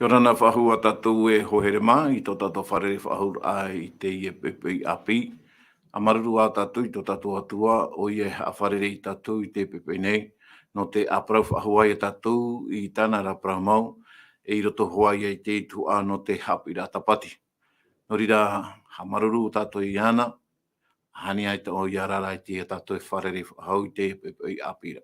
Yorana whahua tatou e hohere mai, I tō tatou wharere whahura ai Teie pepe api. A maruru a tatou I tō tatou atua, o ie a wharere I tatou I te pepe nei. No te aprau whahua I tatou I tāna ra pramau, e I roto hoai ai te tu no te Haapiiraa Sabati. No rira, ha maruru tatou I ana, hani ai o iarara I te tatou e wharere hau te pepe api.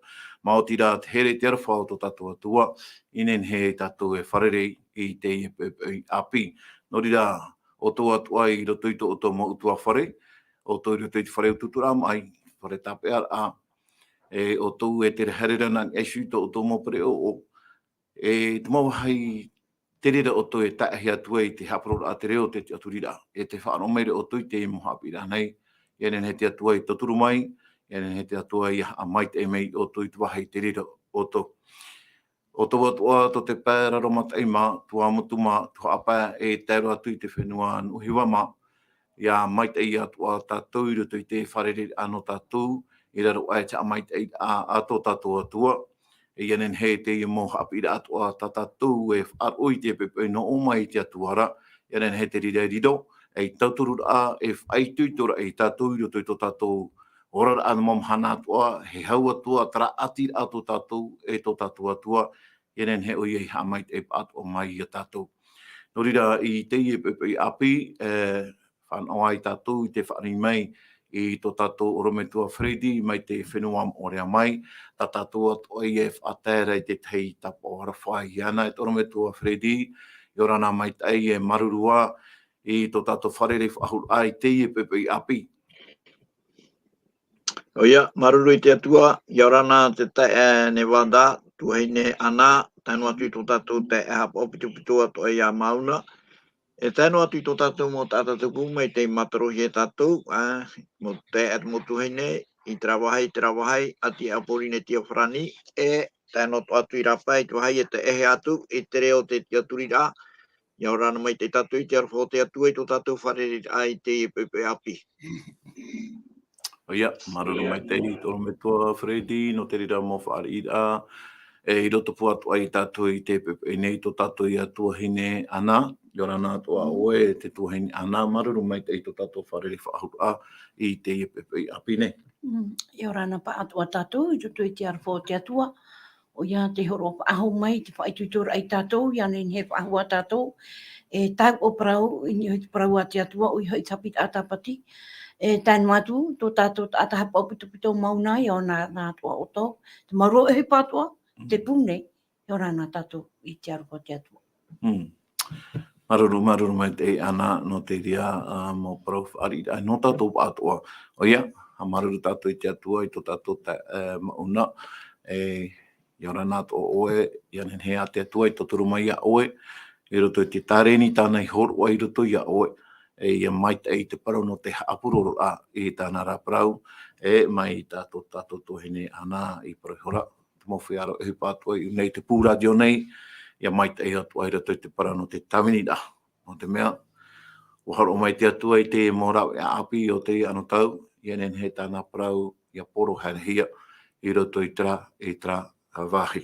Ma o tira te here te arwhao tō tatou atua, inen he tatou e wharere I Teie pepe api. No rira, o tō atua I roto I tō o tō mo utua whare, o tō I roto I te whare ututura mai, whare tapea a, e o tō e te herera nang esu tō o tō mo pere o, e te mau hai te rira o tō e taehi atua I te haparora a te reo te aturira, e te whaaromeire o tō I te mo Haapiiraa nei, Ienen he te atua I toturu mai, ienen he te atua I a mai te mei o tō I te wahi te rira o tō. O tō atua tō te pēra romata I mā, tua mutuma, tua apa e tēro atu I te whenua nuhiwa mā, ia mai te I atua tātou I roto I te wharere ano tātou, I raro ai te a mai te I a tō tātou atua, e ienen he te I mo Haapiiraa atua tātou e whaaroi te pepe no o mai te atuara, ienen he te rira rido, e tauturu a e whaituitora e tātou I roto I tō tātou ora ana mom hana atua, he hau atua, tara ati a tō tātou e tō tātou atua, ienen he oi ha mai te atua mai I a tātou. No rira I Teie pepe api, whanau ai tātou I te whaari mai, I tō tātou orometua Fredi, mai te whenua orea mai, tā tātou atua I e whaatera I te tei tapo harawhai ana, e orometua Fredi, I orana mai tei e marurua, I tō tātou wharere whahur ai Teie pepe api. Oia, maruru I te atua, Iorana te tae ne wanda, tuheine ana, tanu atu I tō tātou te e hapa opitu ato e a mauna. E tanu atu I tō tātou mo tātou mai te matarohi e tātou, mo te at mo tuheine, I terawahai, ati aporine tia whrani, e tanu atu I rapa, I tuahai e te ehe atu, I te reo te tia turira, Iorana mai te tātou I te arwho te atua I tō tātou wharere ai te pepe api. Oia, maruru mai te I tōro me tua Fredi, no te rira mo whaarira, I roto puatu ai tātou I te pepe nei tō tātou I atua hine ana, I orana atua oe te tuahine ana, maruru mai te I tō tātou wharere whaahura I Teie pepe api nei. I orana pa atua tātou, I tutu I te arwho te atua, o ia te horo aho mai, te whaitutura ai tātou, ia nen he whaahua tātou, e tau o Parau, I ni hoi te Parau a te atua, o I hoi Haapiiraa Sabati, e tēnu atu, tō tātou atahapa o pito mauna, I o nā atua o tō, te maro e hipa atua, te pune, I o rāna tātou I te arwho te atua. Maruru mai te ana no te ria mo Parau whaarira, no tātou atua, o ia, ha maruru tātou I te atua, I tō tātou mauna, I o rāna atua oe, I anen he a te atua, I tōturu mai a oe, I roto I te tāreni tāna I horua I roto I a oe, e mai te te parau no te apuroro a I tāna rā parau, e mai tātou tohene ana I parau hora, te mawhi aro e pātua I nei te pūradio nei, ia mai te atua I roto I te parau no te taminira, no te mea, o haro mai te atua I te morau e api o te ano tau, ienen he tāna parau ia poro hanehia, I roto I tra wahi.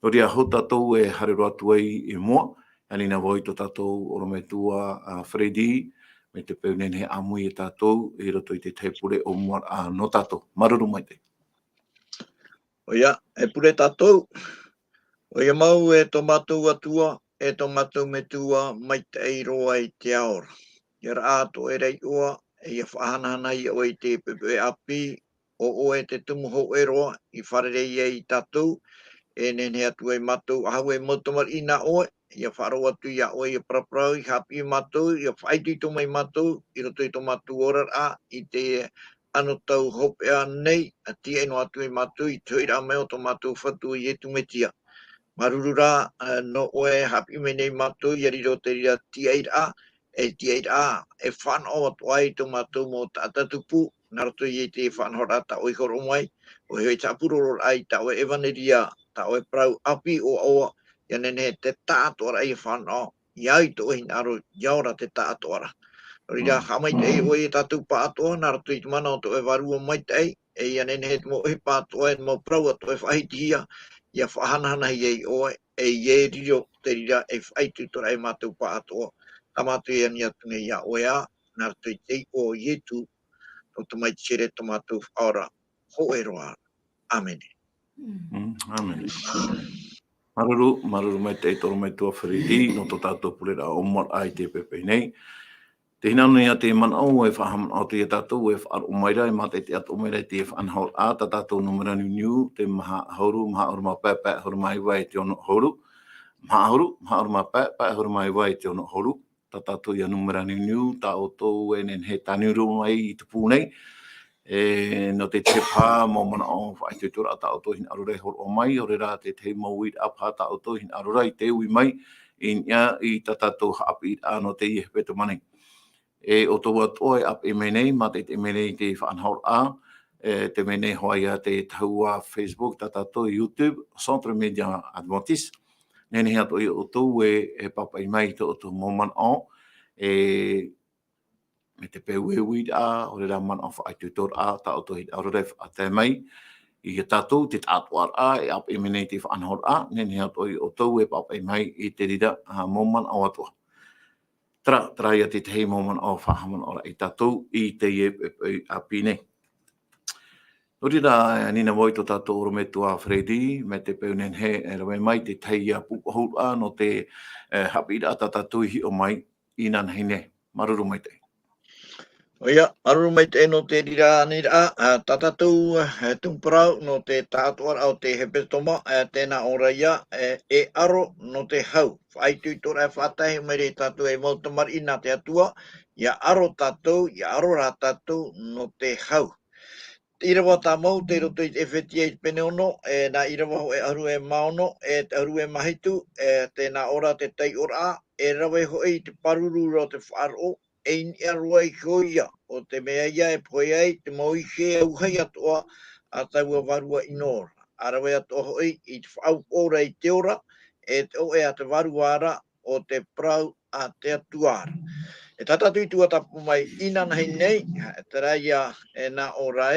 No ria ho tātou e harero atu ai I mua, Anina voi tō tātou orometua Fredi, me te peunen he amui e tātou, I roto I te teipure o mua no tātou. Maruru mai te. Oia, e pure tātou. Oia mau e tō mātou atua, e tō mātou me tua mai te eiroa I te aora. Ia rā ato e rei oa, e ia whahanahana I o I te pepe api, o e te tumu ho e roa, I wharere I tātou, e nene atu e mātou, ahau e motomar ina oe, ia wharo atu ia oe I paraparau, I hapi mātou, ia whaitu I tō mai mātou, I roto I tō mātou ora a, I te ano tau hopea nei, a tia ino atu I mātou, I tuira mai o tō mātou whatu I etu metia. Maruru rā, no oe hapi me nei mātou, I riro te ria tia ira, e whanau atu ai tō mātou mō tātatupu, nā roto I te whanau rā ta oi horo mai, o hoi tāpuroro ai ta oe evaneria, ta oe parau api o aua, ia nene te tātoara I whanau, iai to ohi naro, iaora te tātoara. Rira hamai te oe tātou pātoa, nā roto I te mana o to e Varua mai te e ia nene he mo ohi pātoa e mo parau ato e whahitihia, ia whahanahana i oe, ye riro te rira e whaitu tora e mātou pa atoa, ka mātou e ani atu nei ia oea, nā tui te o Ietu, o te mai tere to mātou whaora, ho e roa. Amen. Amen. Maruru mai te toro mai tua whiriti, no to tātou purera o mar ai te pepe nei. Te hinanu ia te man au e whaham au te tātou e whaar umaira e mate te atu umaira te whanhaur a ta tātou numera niu te maha hauru, maha urma pēpē huru mai wai te ono hauru. Maha hauru, maha urma pēpē huru mai wai te ono hauru. Ta tātou ia numera niu, ta o tō e nen he tāniuru mai i te pūnei. No te te pā mō mana o whai te tura ta o tō hin arurei hor o mai, o re rā te te mauit a pā ta o tō hin arurei te ui mai, i ta tātou Haapiiraa no Teie hepetoma nei. O tō atoa ap e menei, ma te menei te whanhaur a, te menei hoai a te taua Facebook, ta tātou YouTube, Centre Media Adventiste. Nene hea toi o tō e papai mai te o tō mōman o, me te pewewid a, o re rā man o whaai tutor a, ta o tō hit auref a te mai, i he tātou te tātuar a, e ap e menei te whanhaur a, nene hea toi o tō e papai mai i te rira mōman o atua. Tra ia te hei moman o whahaman ora i tātou i Teie a pine. Nori rā nina moi to tātou oro me tua Fredi, me te peunen he e rawe mai te Teie a pukohura no te Haapiiraa ta tātou hi o mai i nana hine. Maruru mai te. Oia, maruru mai te no te rira nira, ta tātou Parau no te tātuar au te hepetoma, tēnā ora ia, e aro no te hau. Whaitu tora e whatahi mai re tātou e mautamari ina te atua, ia aro tātou, ia aro rā tātou no te hau. Irava tā mau, te roto i Ephesia i pene ono, nā Irava ho e aru e maono, te aru e mahitu, tēnā ora te tei ora, e rawe ho e te paruru ro te faaroo, e ni arua i koia, o te mea ia e pohe ai, te mauike auahi atoa, a taua Varua inora. Arawe atoa ho e i te faaupoo i te ora, e te o e a te Varua ara, o te Parau a te Atua. E tata tui tuatapapa mai ina nahi nei, te raia e nā ora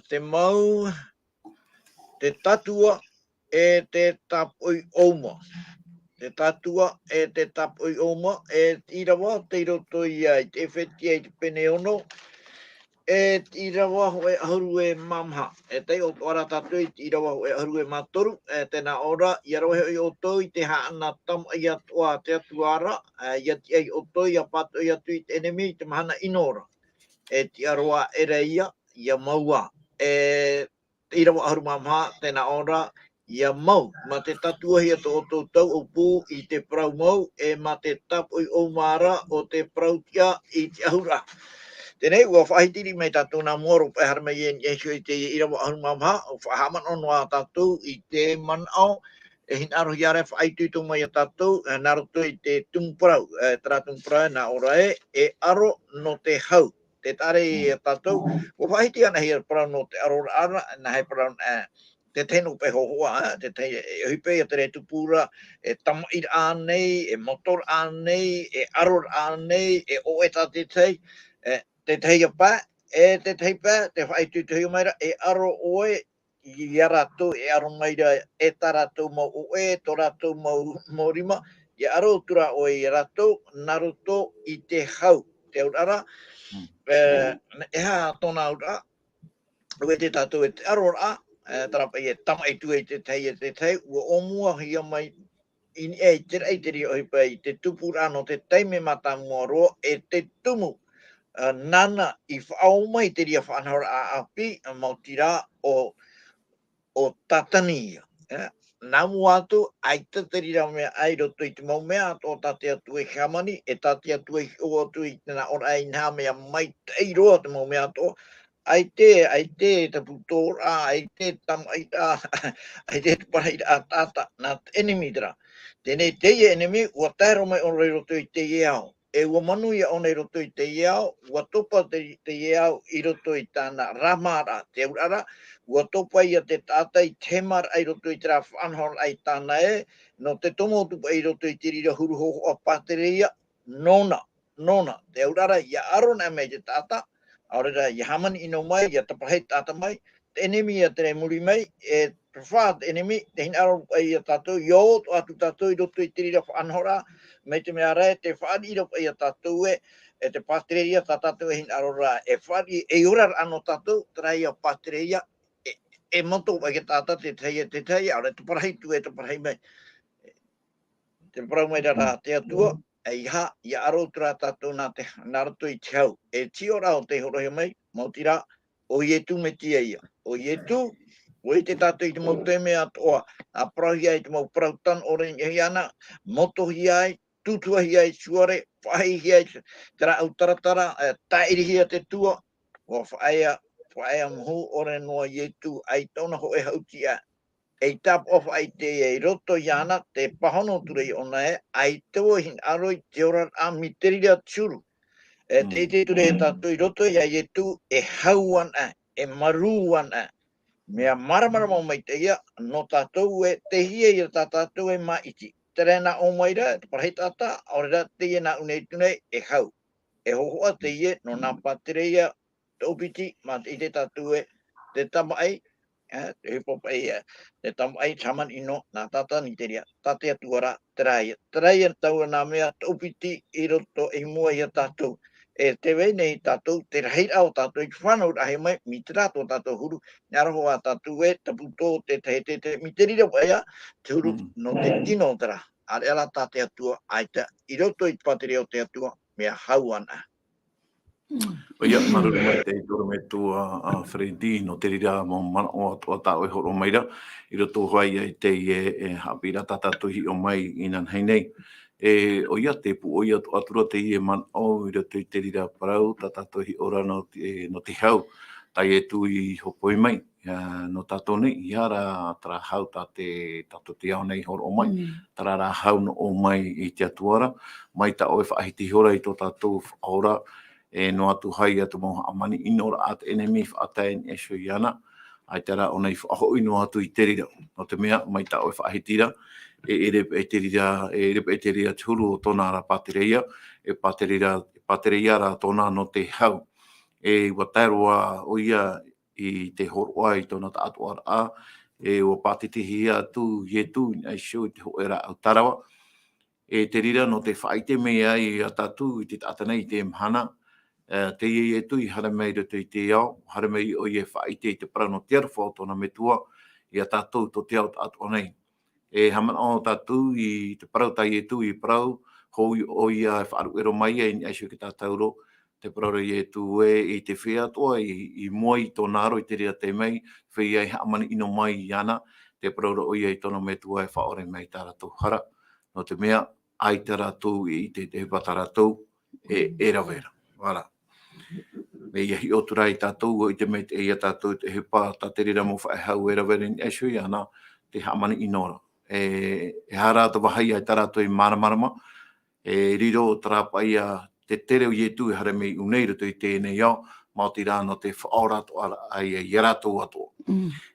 te mau, te tatua e te tapoi oma. Te tatua e te tapoi oma, e Irava te roto ia i te Ephesia i te pene ono, e Irava ho e ahuru e mamha. E te o ora tatu i Irava ho e ahuru e matoru, tēnā ora, i arohe i oto i te haana tam i atoa te atuara, i ati ai oto i a pato i atu i te enemi i te mahana inora. E ti aroa e reia, i a maua. Irava ahuru mamha, tēnā ora, ia mau, ma te tatua hia to o tau o pū i te Parau mau, e ma te tapoi o mara o te Parau tia i te ahura. Tēnei, ua whahitiri mai tātou nā moro pēhara mai e i te Irava ahuru mamha, o whahaman ono a tātou i te manao, e hin aro hiare whaitu tō mai a tātou, nā roto i te tumu Parau, tara tumu Parau nā ora e aro no te hau. Te tare i a tātou, ua whahiti ana hia Parau no te aro ara, nā hei Parau te tenu pe hoa, te te hipe ia te re tupura, e tamair ānei, e motor ānei, e aror ānei, e oeta te tei, te tei a pā, te tei pā, te whaitu te hui maira, e aro oe, i arato, e aro maira, e tarato mau oe, to rato mau rima, i aro tura oe i rato, naruto i te hau, te urara, e ha tona ura, ue te tātou e te aro ra, tarapa i e tamai tu e te tei, ua omua hia mai in e te rei te rio hipa i te tupura no te teime mata mua roa e te tumu nana i whaau mai te ria whanhora a api mautira o tatania. Nā mua atu, ai te rira mea ai roto i te mau mea o tate atu e hamani, e tate atu e o atu i tēnā ora ai nā mea mai te roa te mau mea ato, ai te putora, ai te tamaita, ai te tupareira a tata, nā enemy tera. Tēnei Teie enemy, ua tēro mai o rei roto i Teie au. E ua manu ia o nei roto i Teie au, ua topa Teie au i roto i tāna ramara te urara, ua topa ia te tata i temar ai roto i tera whanhor ai tāna no te tomo tupa i roto i te rira huru hoho a patereia, nona, te urara ia arona mei te tata, aurera, ia hamani ino mai, ia tapahei tata mai, enemy at the Murimay, a preferred enemy, then our tattoo, yo, or to tattoo to three of Anhora, Metimare, the Fadi of a tattoo, at the Patria tattoo in Aurora, a Fadi, a Ura anotato, try a Patria, a motto like a tata, the Teie, or to pray to it to pray. The Bromeda Teatua, a ha, Yaro Tratato Nate, Narto Chau, a Tiora de Horome, Motira, Oyetu Metia, Oyetu, waited at the Moteme Atoa, a Prohiate Mo Proton Orangiana, Moto Hiai, Tutua Hiai Suare, Fahi Hiai, Trautara, a Tairi here the tour of Aya, for I am who or no yetu, I don't know how a e tap of ai te roto yana te pahono turei ona e ai teo hin aroi te ora a miteria tsuru. Te te ture tatu I roto ia e tu e hauan a, e maruan a. Mea maramara mo mai te ia, no tatou e te hia I tatou e maiti. Terena o maira, te parahei tata, aurera te ia na unei tune e hau. E hohoa te ia, no nā patere ia, te opiti, ma te te tatou e, te tama ai, te hipopa ia, te tama ai taman ino, nā tata ni te ria, tate atuara, teraia. Teraia taua nā mea, te opiti, I roto e mua ia tatou. E te wei nei tatou, te rahit au tatou, I whanau rahe mai, mi te rato tatou huru, Naraho a tatou e, te puto, te miterira waia, te huru no te tino tera. Are ala tate atua, aita, I roto I pateri o te atua, mea hauana. O ia, maruru mai te toro me tua a Fredi, no te rira mo mana o atua tau e horo maira, I roto hai ai Teie e Haapiiraa tatatuhi o mai inan hei nei. O ia te pu o ia atura Teie man o I roto I te rira Parau, tatatuhi ora no te hau, tai e tu I hopoi mai. No tatou nei, I ara tara hau ta te tatou te au nei horo o mai, tara ra hau no o mai I te atuara, mai ta oe whaahiti hora I to tatou ora, no atu hai atu mo amani inora at enemy atain esho yana ai tera ona I ho ino atu I te rira no te mea mai ta o whaahitira e te rira turu o tona ra patereia e patereia ra tona no te hau e wataroa o ia I te horoa I tona ta Atua a e o patitihi atu yetu ai sho te ho era au tarawa e te rira no te whaite mea I a tatu I te atanei te mhana Teie e tu I hara mei roto I te ao, hara mei o ie whaite I te parano te arwha o tona metua, I a tātou to te ao tātou nei. E hamana o tātou I te parau tai e tu I parau, hou o ia e whaaru ero mai e ni aisio ki tātauro, te parau e tu I te whea toa, I mua I tōna aro I te rea te mei, whea I hamana ino mai I ana, te parau o ia I tōna metua e whaore mei tā rātou hara. No te mea, ai te rātou I te hepata rātou, e rawera. Voilà. Me ia hi o turai tātou o I te mei te ia tātou te hepa tā te rira mo whae hau e rawerin e shui ana te hamani inora. E hara ta wahai ai tarato I maramarama, e riro o tarapa ia te tere o ietu e hara mei unei rato I tēnei au, Māoti rāno te whaorato ai e rato ato.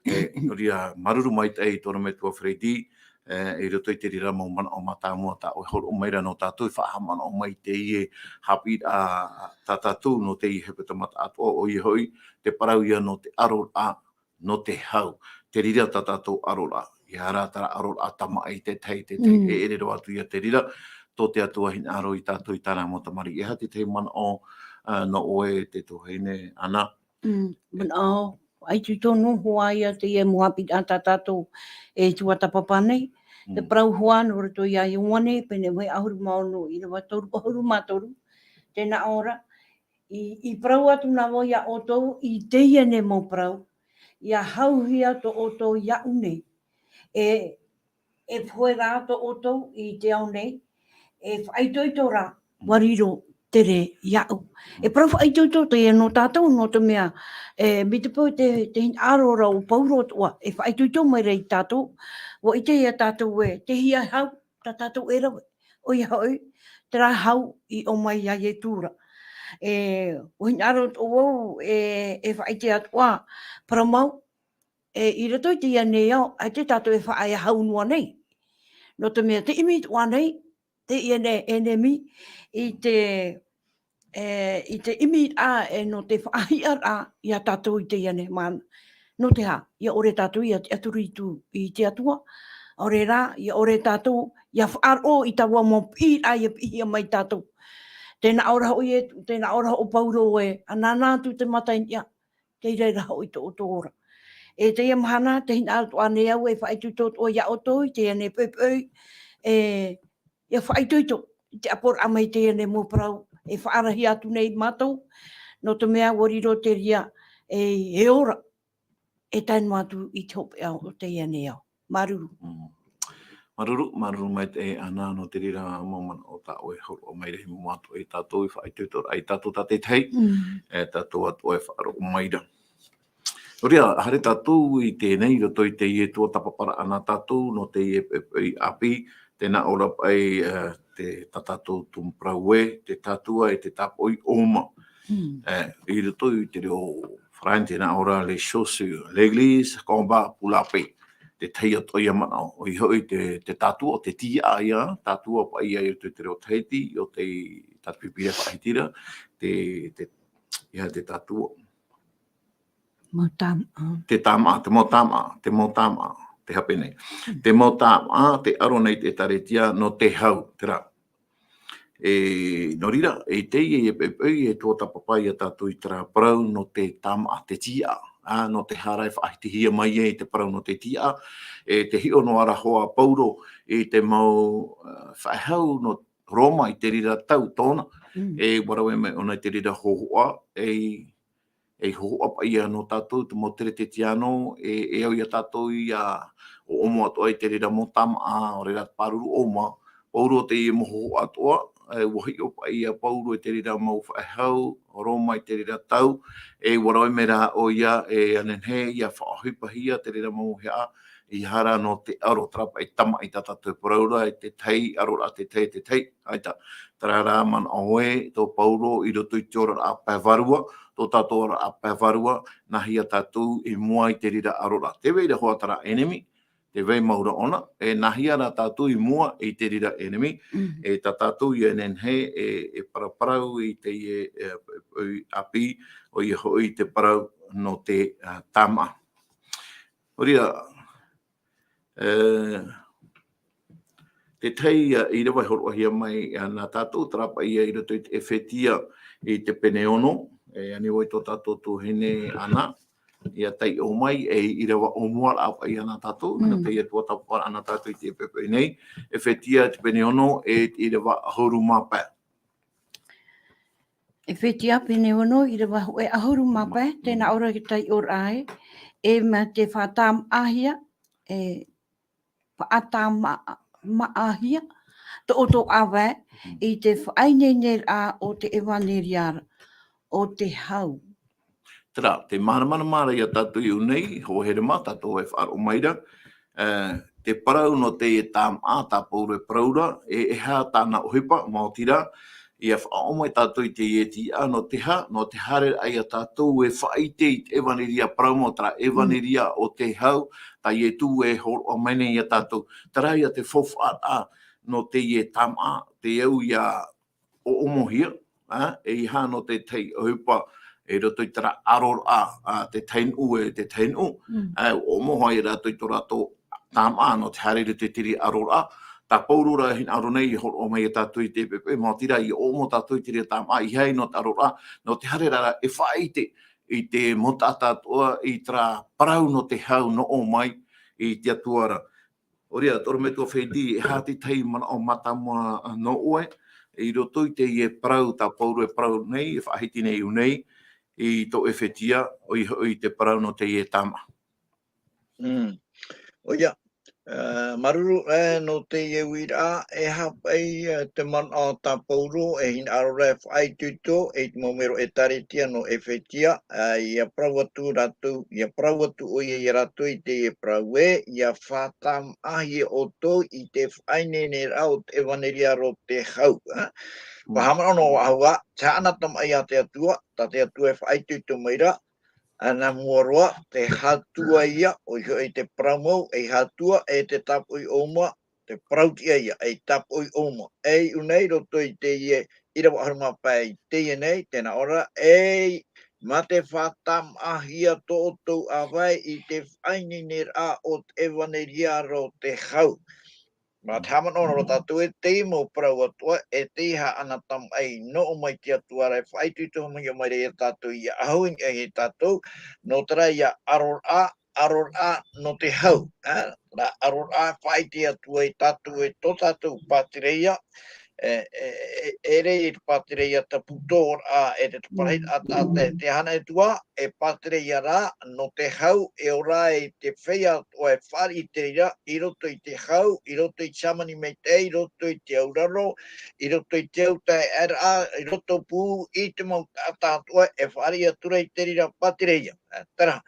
E ria maruru mai te ei tōna me tua Fredi, I roto I te rira mo mana o matamua ta o horo o meira no tātou whahamana o mai te ie Haapiiraa tātou no te I hepetoma Atua o I hoi, te parau ia no te aroa no te hau, te rira tātou aroa. I hara tara aroa tama ai te tei, e ere roa atu ia te rira, tō te atua hina aro I tātou I tāna mo tamari. E hati te mana o no oe te tohene ana. Mana o, ai tu tonu hoa ia te ie Haapiiraa tātou e tuatapapa nei. Te parau hoano rato ia I wane, pene wei ahuru maono Irava toru, ahuru mātoru, tēnā ora. I parau atu nā mo ia o tou, I Teie ne mo parau, ia hauhia to o tou ia unei. E phoe rā to o tou I te au nei, e whaitoito rā, wariro tere iau. E parau whaitoito te e no tātou no te mea, mi te pō te aro rau pauro toa, e whaitoito mai rei tātou, wo I te ia tātou e, te hia hau, ta tātou e rawe, o ia hoi, te rā hau I o mai ia e tūra. O hina aro o wau, e whaite atua, paramau, I rato I te ia nei au, ai te tātou e whaai hau nua nei. No te mea, te imi tua nei, te ia ne enemi, I te imi a no te whaai a ia tātou I te ia nei, man. no te ha, ia ore tātou ia aturitu i te atua, ore rā, ia ore tātou, ia faaroo i taua mo pira ia pihia mai tātou. Tēnā ora o pauro e, anana tu te matain ia, te reira ho i to ora. E te ia mahana, te hina atu ane au e whaitu tot o ia oto, i te ane pepei, ia whaitu ito, i te apor amai te ane mo Parau, e whaarahi atu nei mātou, no te mea wariro te ria, e ora, e tainu atu i te hope au o te ane au. Maruru. Maruru mai te ana no te rira momana o ta oe horo o mai rehi mo atu e tātou i whaitutor ai tātou ta te tei, e tātou atu e whaaro o maira. Oria, hare tātou i tēnei roto i Teie tuatapapa ana tātou no Teie api, tēnā ora pai te tātou tumu Parau te tatua e te tapoi oma. I roto i te reo wharain tēnā ora le shosu, l'Église, combat pour la paix. Te teia toia mana o i hoi te tatua o te tia ia, tatua pa ia i te reo teiti, o te tatpipire whaitira, te tatua. Te motama, te hapene. Te motama, te aro nei te taretia no te hau, te rā. No rira, e Teie e pepei e tuatapapa ia tātou i tera Parau no te tama, te tia. No te harai whaitihia mai e te Parau no te tia, te hio no ara hoa pauro e te mau whaihau no Roma i te rira tau tōna, warau e mai ona te rira hohoa, e hohoa pa ia no tātou, te mo tere te tiano, e au ia tātou i o omo atoa i te rira motama, o rira paruru oma, pauro te i moho atoa, wahi o pa ia pauro i te rira mau whaihau, o Roma i te rira tau, warau e mera o ia, anenhe, ia whaahipahia te rira mau hea, i hara no te aro trapa i tama i tātou Paraura, i te tei, arora te tei, aita, tarara man oe, tō pauro i roto i te ora a pai Varua, tō tātou ora a pai Varua, nahi a tātou i mua i te rira arora. Te veira hoa tara enemy, te vei maura ona, nahi ara tātou i mua i te rira enemy, tā tātou i enenhe, Parau i te api, o i hoi te Parau no te tama. Oria, te tei Irava horohia mai nā tātou trapa ia i roto i te Ephesia i te peneono, ani oi tō tātou tūhene ana, ia tei o mai Irava o muara apa ia nā tātou, na Teie tuatapapa ana tātou i te pepe nei, Ephesia te peneono Irava ahuru mapa. Ephesia peneono Irava ahuru mapa, tēnā ora ki tai ora ai, ma te whatam ahia, whaatam maahia, to oto awa i te whainene a o te evaneriara, o te hau. Tera, te mara ia tātou i unei, hohere mā, tātou e whaaro maira, te Parau no te tam a tā paure Paraura, hea tāna ohipa, maotira, ia whaomai tātou i te ieti no te hare ai a tātou e whaite i te evaneria Parau mo tera evaneria o te hau, ta i tu e horo o mene i a tātou. Tera ia te whowhata no te i tam a, te au ia o omohia, e iha no te tei ohipa, e roto i tera arora te teinu e te teinu, o moha i rato i tō rato tam a no te hare te tiri arora, tā paurura hin aro nei i horo o mai e tātou i te pepe, mā tira i omo tātou i te rea tāma, i hei no te arora, no te hare rara e whaite i te mota tātoa i tra Parau no te hau no o mai i te atuara. Oria, toro me tua whedi, e hāti tei mana o matamua no oe, i roto i te i Parau, tā pauru e Parau nei, e whahiti nei unei, i tō Ephesia, o i te Parau no te i tāma. Oia, maruru no te iewira e hapai te man o tā pauro e hin arore whai tuto e te momero e taretia no Ephesia ia Parau atu ratu, ia Parau atu o ia ratu i te Parau ia whatam ahi o tō i te whainene rau te evaneria ro te hau. Pahamana no ahua, ta anatam ai a te atua, ta te atua e whai tuto maira, ana muarua te hatua ia o i te Parau e hatua e te tapoi oma te Parautia ia e tapoi oma e unei roto i te Irava haruma pai Teie nei tēnā ora e Ma te whatam ahia tōtou awai I te whainini a o te ewaneria ro te hau. Ma te hamano ro tātou e te mo Parau atua e te ha ana tam ai no o mai te atua rai whaitu tuha mai o mai rei tātou I ahuing e he tātou no tera ia aror a no te hau. Ra aror a whaiti atua I tātou e tō tātou pātireia e rei te pātireia ta putor a e te tupareit a te hana e tua e pātireia rā no te hau e ora e te whea o e whari te rira I roto I te hau, I roto I chamani mei te, I roto I te auraro, I roto I te autai ara, I roto pū I te mau tātua e whari atura I te rira pātireia. Tara.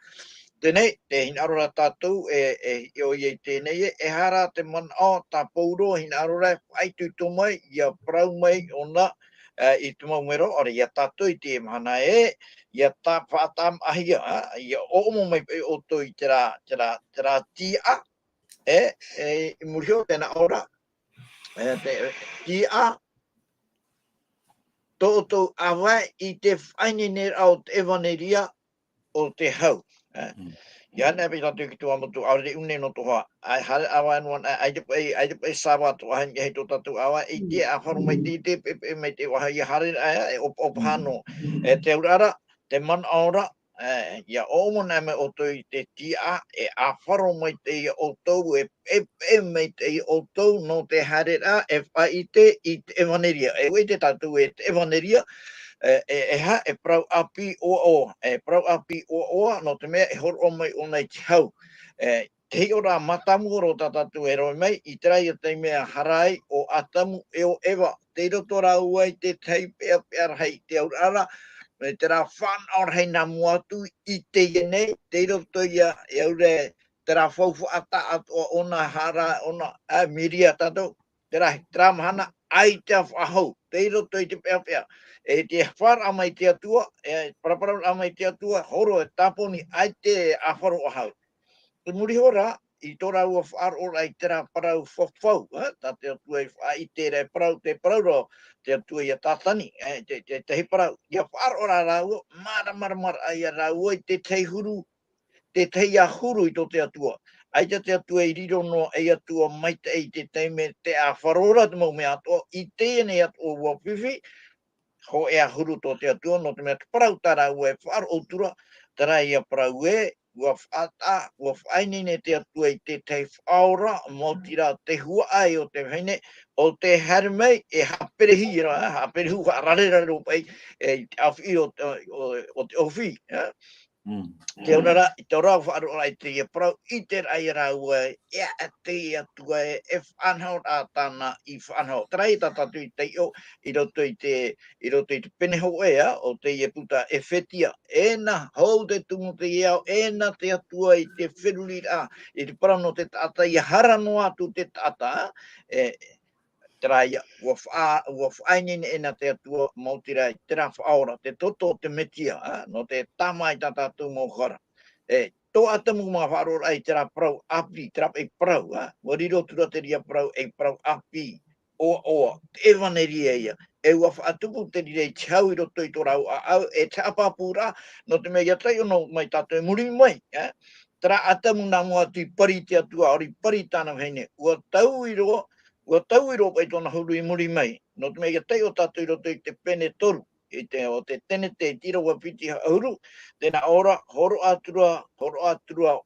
Tēnei, te hina arora tātou e o iei tēnei e hara te mana o tā pauro hina arora ai tū mai ia Parau mai ona I te maumero ora ia tātou I te mahana ia tā whaatam ahia ia oomo mai o tō I te rā tia I murio tēnā ora te tia tōtou awai I te whainene au te ewaneria o te hau. Ia nā pei tātou ki tō amatu aure une no toha. Ai hare awa anuan, ai te pai sawa tō ahan I hei tō tātou awa, I te a wharu mai te pepe mai te waha I hare ai o pahano. Te urara, te man aura, ia omo nā me o tō I te tia, a wharu mai te I o tōu, e mai te I o tōu no te hare a, e wha I te ewaneria. E ui te tātou e te ewaneria, e Parau api o Parau api o no te mea e horo o mai o nei te hau te hei ora matamu ro tātou e roi mai I te rai te mea harai o atamu e o ewa te roto rā uai te tei pea hei te aurara me te rā whan aur hei nā muatu I te nei te roto ia e aure te rā whaufu ata atua ona hara ona miria tātou te rā mahana ai te whahau te roto I te pea e te whara amai te atua, paraparau amai te atua, horo e tāponi ai te awharo o hau. Te muri hora, I tō rau a whaaro ai te rā parau whawhau, tā te atua I te rei parau, te parau ro, te atua I a tātani, te he parau. Ia whaaro rā rau, mara ai a rau I te tei huru, te tei a huru I tō te atua. Ai te atua I riro no e atua mai te teime te a wharora te mau me atua, I te ene atua ua whiwhi, ho e a huru tō te atua, no te mea te parau tara ua e whaar o tura, tara I a parau ua whaata, ua whainene te atua I te tei whaora, mō tira te hua ai o te whaine, o te harimei e haperehi, haperehu whaararera o pai, e awhi o te awhi, te orara, I te orau whaaro ai te ia parau, I te rai rau ea te atua e whanhau a tāna I whanhau. Tarai tātatu I te I roto I te peneho o te ia puta Ephesia, ena hou te tumu te iau, ena te atua I te wheruri a, I te parau no te tata, I harano atu te tata, Trai ua whainene ena te atua mautira I te rā whaora, te toto te metia, no te tamai tātātou mō kara. Tō atamu mā whaaro ai te rā parau api, te rā e parau, wariro tura te ria parau e parau api, oa, te ewaneria ia, e ua whaatupu te ria I te hau I roto I tō rau au, e te apapura, no te mea iatai ono mai tātou e muri mai, Tara atamu nā mua tu I pari te atua, ori pari tāna heine, ua tau I roa, ua tau I roa pai tōna huru I muri mai. No te mea tei o tātou I roto I te pene toru. O te tene te tira ua piti huru. Tēnā ora, horo aturua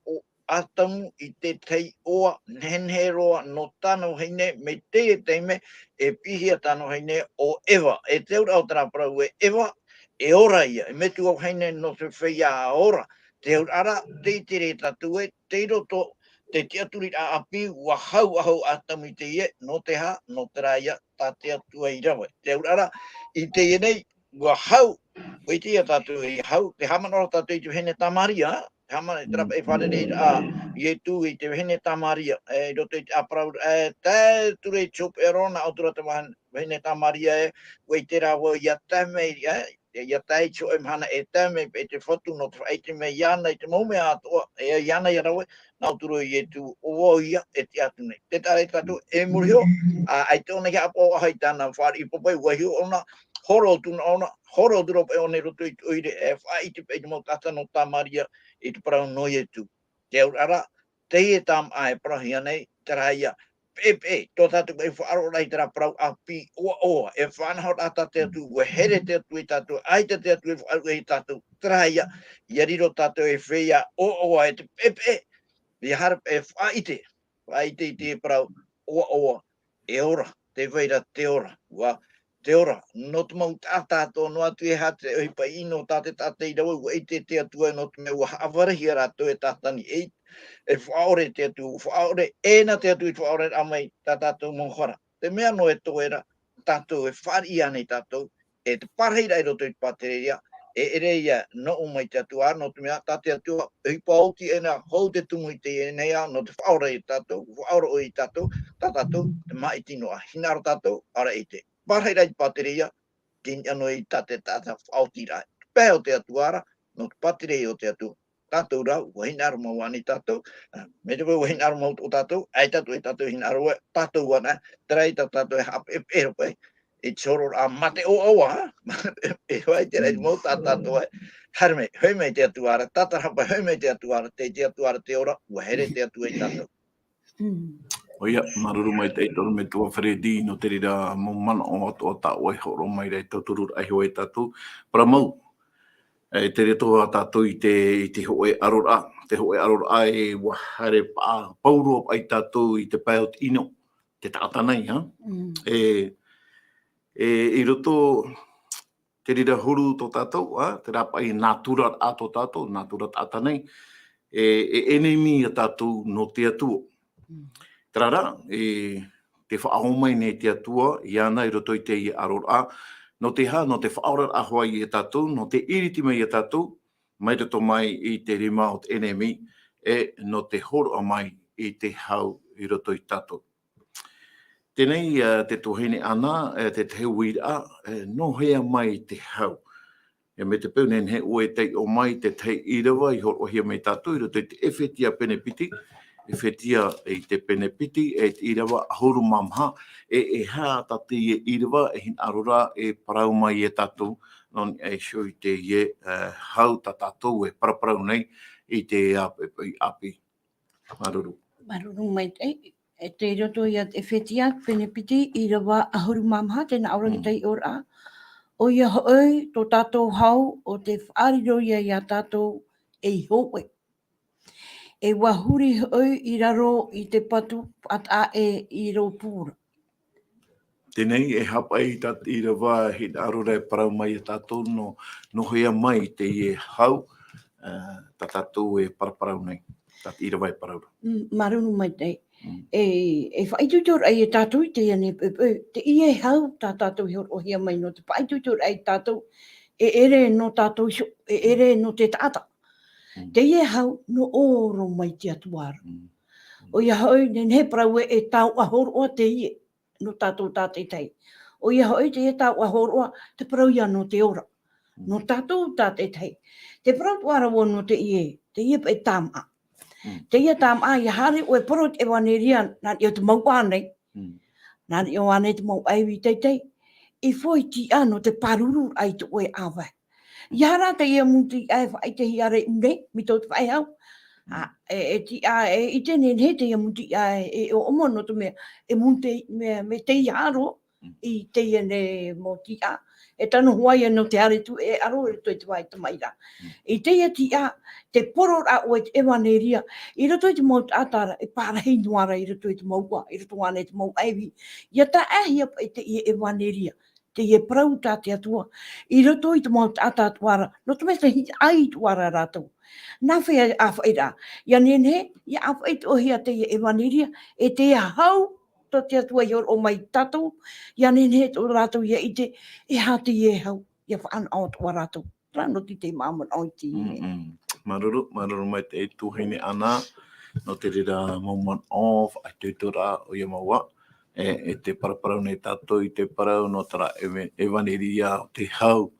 o atamu I te tei oa, nenhe roa no tāno heine, me te teime e pihia tāno heine o ewa. E te ura o tērā parau e ewa, e ora ia. E metu au heine no te whaia a ora. Te ura te tere tātou e, te roto, te tiaturi a api ua hau atamu I te ie, no te ha, no te rāia, tā te atua Irava. Te urara, I te ie nei, ua hau, oi te ia tātou I hau, te hamanora tātou I te hene tamaria, te hamana I trapa e wharere a ie tū I te hene tamaria, roto I te aparau, tā ture chop e rona, autura te hene tamaria oi te rawa ia tamei, ia tai cho e mhana e tamei, e te whatu no te whaite me iana I te maume atoa, e iana I rawe, nau turu I e tu o ia e te atu nei. Te tare tātou e murihio, ai te ona ki apo ahai tāna whāri I popai wahio ona, horo tuna ona, horo drop e one roto i oire e whai te pei mo tata no tamaria i te parau noie tu. Te ara, teie tam ai prahi anei, teraia, pepe, tō tatu e whaaro rai tera parau api oa, e whanahot ata te atu, we here te atu i tatu, aita te atu e whaaro i tatu, teraia, ia riro tatu e whea oa e te pepe, i harap e whaite i te parau oa, e ora, te veira te ora, te ora, no te mau tātātou no atu e hate e hipa ino tāte i rawa e te atua no te mea hawarahi ara to e tātani e whaore te atu, whaore ena te atu i whaore amai tātātou monghara. Te mea no e to era tātou e whari ane tātou e te parheira i roto i pateria e ereia no umai te atu no te mea tāte atua e hipa auti ena hou te tumu i te enea no te whaore i tātou, whaore o i tātou, tātou te maitino a hinaro tātou ara i te. Parheira i pateria, kini ano i tate tata auti rai. Pēo te atu ara, no te pateria o te atu. Tātou rau, wa hinaru mau ani tātou. Me te wa hinaru mau o tātou, ai tātou e tātou hinaru e tātou wana, terei tātou e hape e perope. E tsoro a mate o aua, e wai te rei mau tātou e. Harme, heume te atu ara, tātarapa heume te atu ara, te atu ara te ora, wa here te atu e tātou. Oia, maruru mai te toro me tua wharedi no te rira mo mana o atoa taua e horo mai rei tauturur ai hoe tātou. Para mau, te retoa tātou i te hoe arora, te hoe arora e wahare pauru ai tātou i te paiot ino, te tātanai, ha? I roto te rira huru tō tātou, te rapa i nātura ato tātou, nātura tātanai, enemi a tātou no te atua. Trara, te whaahomai nei te atua, i ana i roto i te i arora, no te ha, no te whaora ahoa i e tātou, no te iriti mai i e tātou, mai roto mai i te rima o te enemi, no te horo mai i te hau i roto i tātou. Tēnei, te tohene ana, te te wira, no hea mai te hau. E me te peunen he ue tei o mai te tei Irava, i horo hia mai tātou, i roto i te Ephesia penepiti, Ephesia e te penepiti, e te Irava ahuru mamha, e ha ta Teie Irava, e hin arora e Parau mai e tātou, non e sho i te ie hau ta tātou e paraparau nei, i te api. Maruru. Maruru mai e te roto i at Ephesia penepiti Irava ahuru mamha, tēnā aurang tei ora. O ia hoi tō tātou hau o te whaariro ia tātou e hoe. E wahuri hoi i raro i te patu at a e i ro pūra. Tēnei e hapa i tat Irava he arora e Parau mai e tātou no hea mai te ie hau ta tātou e paraparau nei. Tat Irava e Parau. Marunu mai tei. E whaitutur ai e tātou te ane te ie hau tā tātou hi o hea mai no te whaitutur ai tātou e ere no tātou e ere no te tata. Te ie hau no oro mai te atuara. O ia hoi nen he parau e tau ahoroa te ie no tātou tātei tei. O ia hoi te e tau ahoroa te parau ia no te ora. No tātou tātei tei. Te parau tuara wo no te ie pe tāma. Te ia tāma ia hare o e poro te waneria nā i o te mau ānei. Nā i o ānei te mau aiwi tei. I foi ti ano te paruru ai te oe awa. Ia rā te ia muti ai whai te hiare unei, mi tō te whai hau. I tēnei he te ia muti ai e o omo no te mea, e muti me te iaro i te ia ne mo ti a. E tano huai no te are tu e aro e toi te wai te maira. I te ia ti a, te poro a o e te ewaneria, i roto i te mau atara, e pārahei nuara i roto i te maua, i roto ane te mau aiwi. Ia ta ahia pa i te ia ewaneria. Te ie parau tā te atua, i roto i te mau tātā tuara, no te mesta hiti ai tuara rātou. Nā whea a whaira, ia nene, ia a whaita o hea te ie ewaneria, e te hau to te atua i o mai tātou, ia nene tō rātou ia i te e hā te ie hau, ia whaan au tua rātou. Rāno ti te māman au ti ie. Maruru mai te tuheine ana, no te rira mauman off, ai tūtura o ia maua. E te paraparau nei tātou i te parau no tara ewaneria o te hau,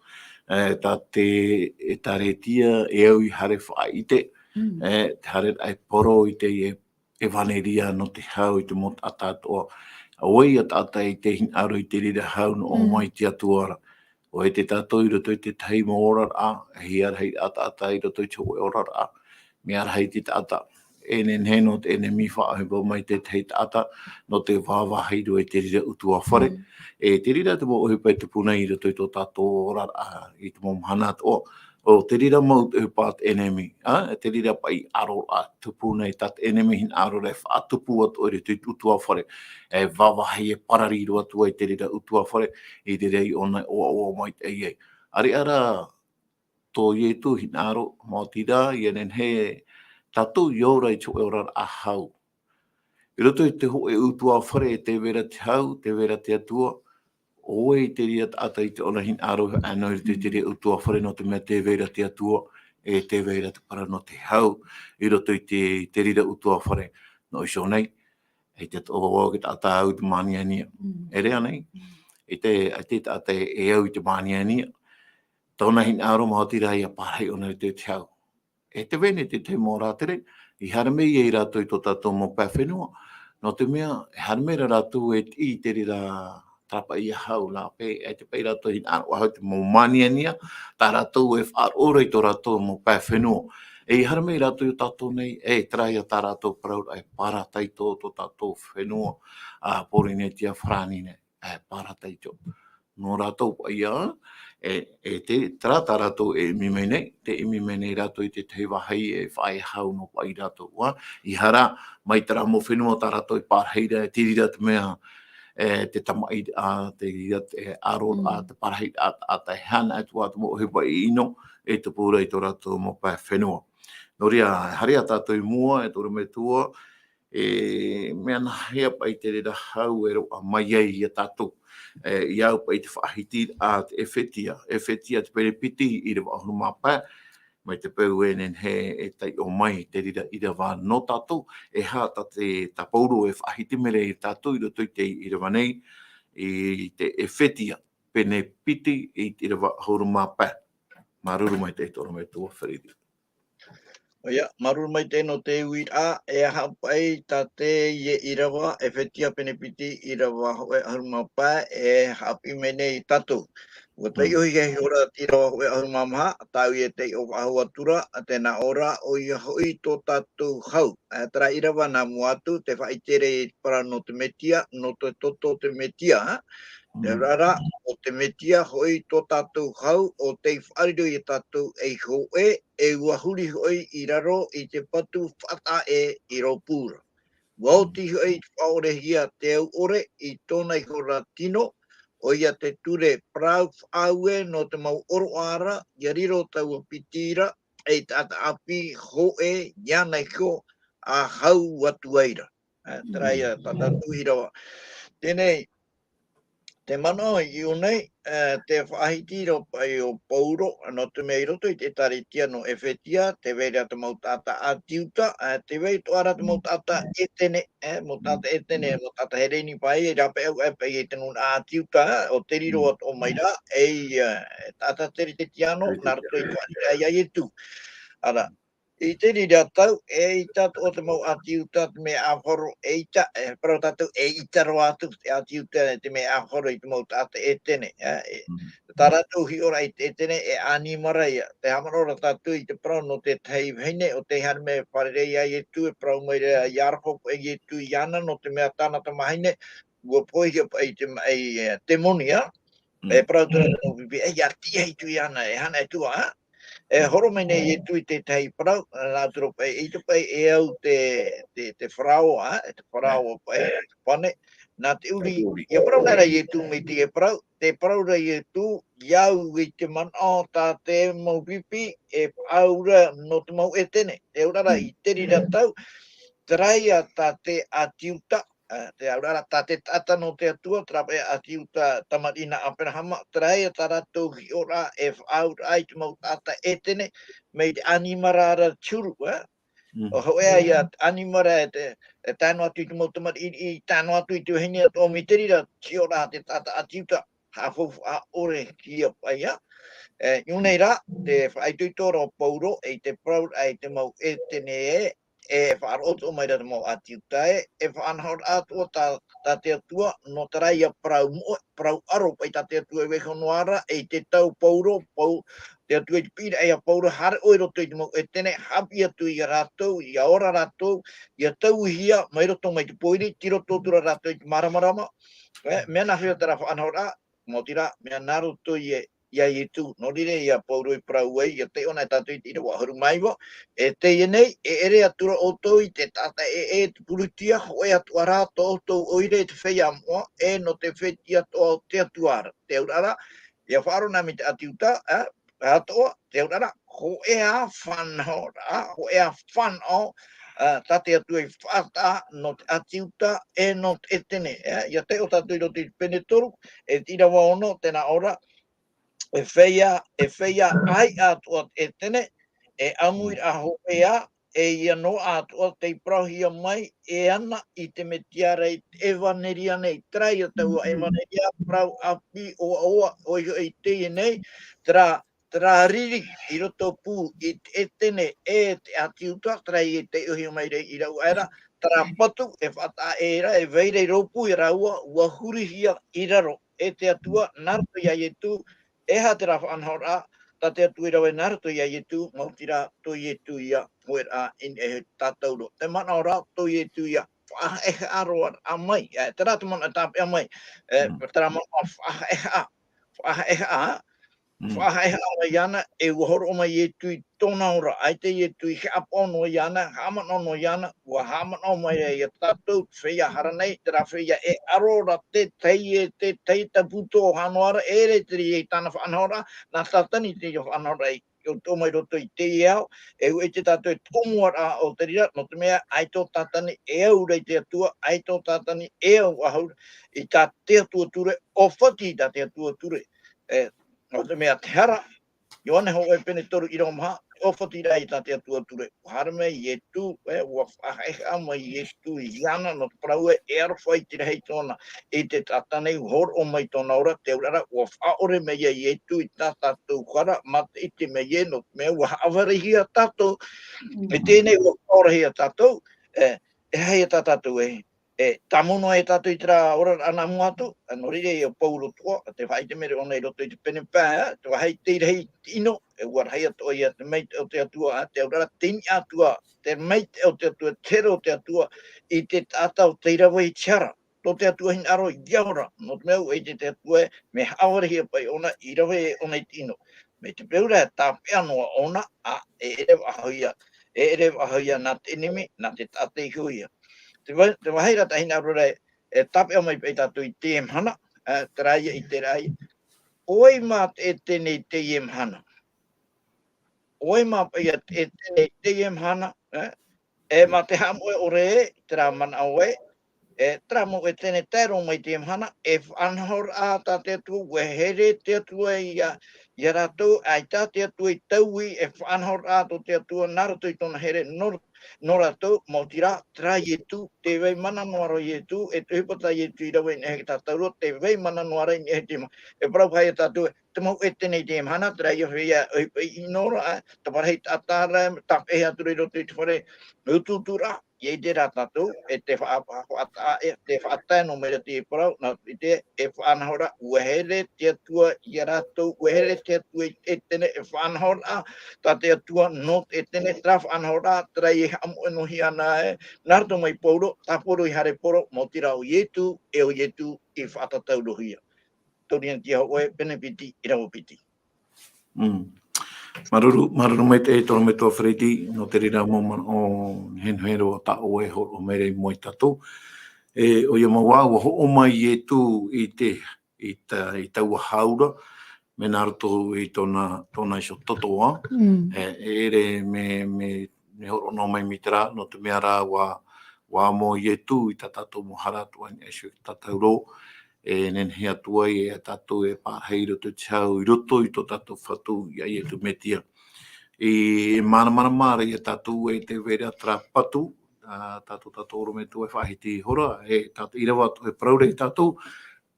tā te taretia e au i hare whaite, te hare ai poro i te ewaneria no te hau i te mot atatoa. Awai a tata i te hin aro i te rira hau no o mai te atuara. O e te tatou I roto I te tei mo ora a, hiar hei ata I roto I te ora a, me ar hei te tata. E ne no te ene mi whaahipo mai te tei tata, no te wāwahi do e te rira utua whare. E te rira te mo ohipa te puna I roto I tō tatou ora a, I te mo mhana o. O te rira mau te pat enemy, te rira pai aro a tupu nei tat enemy hin aro re whaatupu atu ere te utua whare. E wawahi e parariru atu ai te rira utua whare, I te rei ona o mai te iei. Ari ara tō ietu hin aro, mō tira, ienen he tatou iora I tō eora a hau. I roto I te ho e utua whare e te vera te hau, te vera te atua, Oe te ria ata I te ona hin aro anō I te ria utua whare no te mea te veira te atua e te veira te para no te hau I roto I te rira utua whare no iso nei e te tō ki te ata au te mania nia. E rea nei, e te ata e au I te mania nia. Tōna hin aro maho tira I a parei ona I te hau. E te vene te mō rātere, I haramei e rātou I tō tātou mō pāwhenua. No te mea, haramei rātou e I te rira trapa I hau la pe e te pei rato I aro hau te mo mania nia ta rato e whaarora I tō rato mo pai whenua. E haramei rato I tato nei e trai a ta rato Parau e para taito tō tato whenua a pori ne tia whrani ne e para taito. No rato ia e te trata rato e mime nei, te mime nei rato I te te wahai e whai hau no pai rato. I hara mai tara mo whenua ta rato I pārheira e tirira te mea te tamai a te aro a te parahei a te hana Atua te mo hepa I ino e te pūra I tō rato mo pai whenua. No ria, haria tātou I mua e tōra me tua e mea na hea pai te rera hau e roa mai ai I a tātou. I au pai te whahiti a te Ephesia te perepiti I rewa ahunu mā mai te peu e nen he e tai o mai te rira Irava no tatou e hata te tapauru e whahiti mere I tatou I roto I te Irava nei I te Ephesia pene piti I te Irava hauru mapa. Maruru mai te toro me tua whariri. Oia, maruru mai tēnō te ui a e hapai ta te ie Irava, Ephesia pene piti Irava hoe harumapa e hapi mene I tatou. Ua tei ohi ke ora tira hoe ahurumamaha, tau I te o ahuatura, a tēnā ora o I hoi tō tātou hau. Tara Irava nā muatu, te whaitere I para no te metia, no te toto te metia. Te rara o te metia hoi tō tātou hau, o te whaarido I tātou e hoe, e uahuri hoi I raro I te patu whata e I ropura. Wauti hoi whaorehia te au ore I tōna I hora tino, o ia te ture Parau whaaue no te mau oro ara, ia riro tau pitira, e tata api hoe, iana ko a hau watu aira. Traia tata tuhirawa. Tēnei, te mana I o nei, te whaahitiro pai o Pauro, no te mei roto I te taritia no Ephesia, te veira te mautata a tiuta, te vei toara te mautata etene, mautata etene, mautata hereni pai, e rape au e pai e tenun a tiuta, o te riro o maira, e tata teri te tiano, nā roto I toa ai e tu. Ara, I te rira tau, e I tatu o te mau atiuta te mea ahoro e ita, parau tatu e ita roa atu te atiuta te mea ahoro I te mau tata e tene. Tā ratu hi ora I te tene e animara ia. Te hamarora tatu I te parau no te tei heine o te harme wharerei ai e tu, e parau mai rea iarho e tu I ana no te mea tāna tamahine, ua poihia I te monia, e parau tura no vipi, e iarti hei tu I ana, e hana e tua, E horo mai nei e tui te tei parau, nā turo pai, I te pai e au te faaroo, te faaroo pai, te pane, nā te uri, ia parau nara I e tū me te parau rai e tū, iau I te mana tā te mau pipi, e aura no te mau e tene, te urara I te rira tau, traia tā te atiuta, te aurara tā te tata no te atua, trape atiuta tamarina aperahama, traia tā rato hi ora e whaura ai te mau tata etene, mei te animarara turu, o hoea ia animara e te tāno atu I te mau tamarina, I tāno atu I te hini ato mi te rira, ki ora te tata atiuta, hawhofu a ore kia paia, Iunei rā, te whaitui tōra o Pauro, e te parau ai te mau etene e faaroo to mai da mo atiutae e faanhor atua ta te atua no taraia prau aro pai ta te atua we honoara e te tau pauro pau te atua i pira e a pauro har oiro te mo e tene hapi atu i ratou i ora ratou i tau hia mai roto mai te poiri tiro totura ratou i maramarama me na hia tara faanhor a mo tira me naru to ia i tu no dire ia pauro i prau ai ia te ona tatu i tira wa horu mai wa e Teie nei e ere atura o tau i te tata te purutia ho e atuara to oire te whea moa e no te whetia to te atuara te urara ia wharo na mi te atiuta atoa te urara ho e a whanhora ho e a whanau ta te atu e whata no te atiuta e no te etene ia te o tatu i no te penetoru e tira wa ono tena ora e wheia ai atua etene e amui a hoea e ia no atua te prohia mai e ana i te metiara i e vaneria nei trai o taua e vaneria prau api o i Teie nei tra riri i roto pū i e tene e te atiuta trai i te uhi mai rei i rau aera tra patu e whata era e veire ropu i raua ua hurihia i raro e te atua narto ia i tu e ha te rafa anhora ta te atu i rawe naruto ia i tu mautira to i tu ia hoer a in e tatauro te mana ora to i tu ia wha e aroa a mai te ratu mana tape a mai tera mana wha e a whahe awa iana e wahoro o mai e tui tōna ora ai te e tui he apono iana hamano no iana wa hamano mai e tatou whea haranei tera whea e arora te teita puto hanoara e re tiri e tana whanora na tatani te o whanora i o tō mai roto i Teie au e ue te tatou e tomuara o te rira no te mea ai tō tatani e au rei te atua ai tō tatani e au ahau i tā te atua ture o whati tā te atua ture no te mea te hara, i wane ho e pene toru i romaha, o whati rei ta te atua ture. Harame i e tū, ua whaheha mai i e tū i iana, no te parau e arwhai te rei tōna, i te tatanei hor o mai tōna ora, te urara, ua whaore mei i e tū i tā tātou kara, mata i te mei e, no te mea, ua hawarihia tātou, e tēnei ua whaorahia tātou, e hei e tā tātou e tamono e tatu i tera ora ana muatu, no rire i o Paulo toa, te whai te mere ona i roto i te pene pā, te wahai te rei ino, e warhai atoa i a te meit o te atua, te aurara tini atua, te meit o te atua, tero o te atua, i te tātau te irawa i tiara, to te atua hin aro i diaura, no te meu e te atua me hawarehia pai ona, i rawa e ona i tino. Me te peura e tā peanoa ona, e ere wahoia nā te inimi, nā te tātei huia. Te waheira tahina rore e tape o mai pei tatu i te emhana, te raia i te rai. Oi mā e tēnei te emhana. Oi mā pei e tēnei te emhana, e mā te hamoe o re, te rā mana oe, e tramo e tēnei tēro mai te emhana, e whanhor a tā te atua, ue here te atua i ratou, ai tā te atua i taui, e whanhor a te atua, narato i tōna here, no ratou, mautira, tra i tu, te wei mana noara i tu, e te hupata i tu i rawe ni heke tātauro, te wei mana noara i heke tima. E parau kai e tātou, te mau e tēnei te emhana, tra i whia i nora, te parahei tātara, tape hea turi roto i te whare, ututura, i te rā tātou, e te whaata no mera te parau, nā te e whanahora, uehere te atua i rātou, uehere te atua e tene e whanahora, tā te atua no e tene tra whanahora, tra i hamu eno hi ana e, nārto mai pauro, tā poro i hare poro, mo tira o ietu, e o ietu i whatatau rohia. Taurian tia oe, pene piti, i rau piti. Maruru mai te e toro me tō Fredi, no te rira mōman o henhero o ta oe ho o mere moi tatou. E o ia maua ua ho o mai e tū i taua haura, me naruto i tōna iso totoa. E ere me horo no mai mitera, no te mea rā wā mo i e tū i ta tatou mohara tua ni esu tatauro. E nenhe atua i e tatou e pāheiro te tau i roto i tō tatou whatu i e tu metia. I mana i e tatou e te vera tra patu, tatou oro me tu e whahiti hora, e tatou Irava e praure i tatou,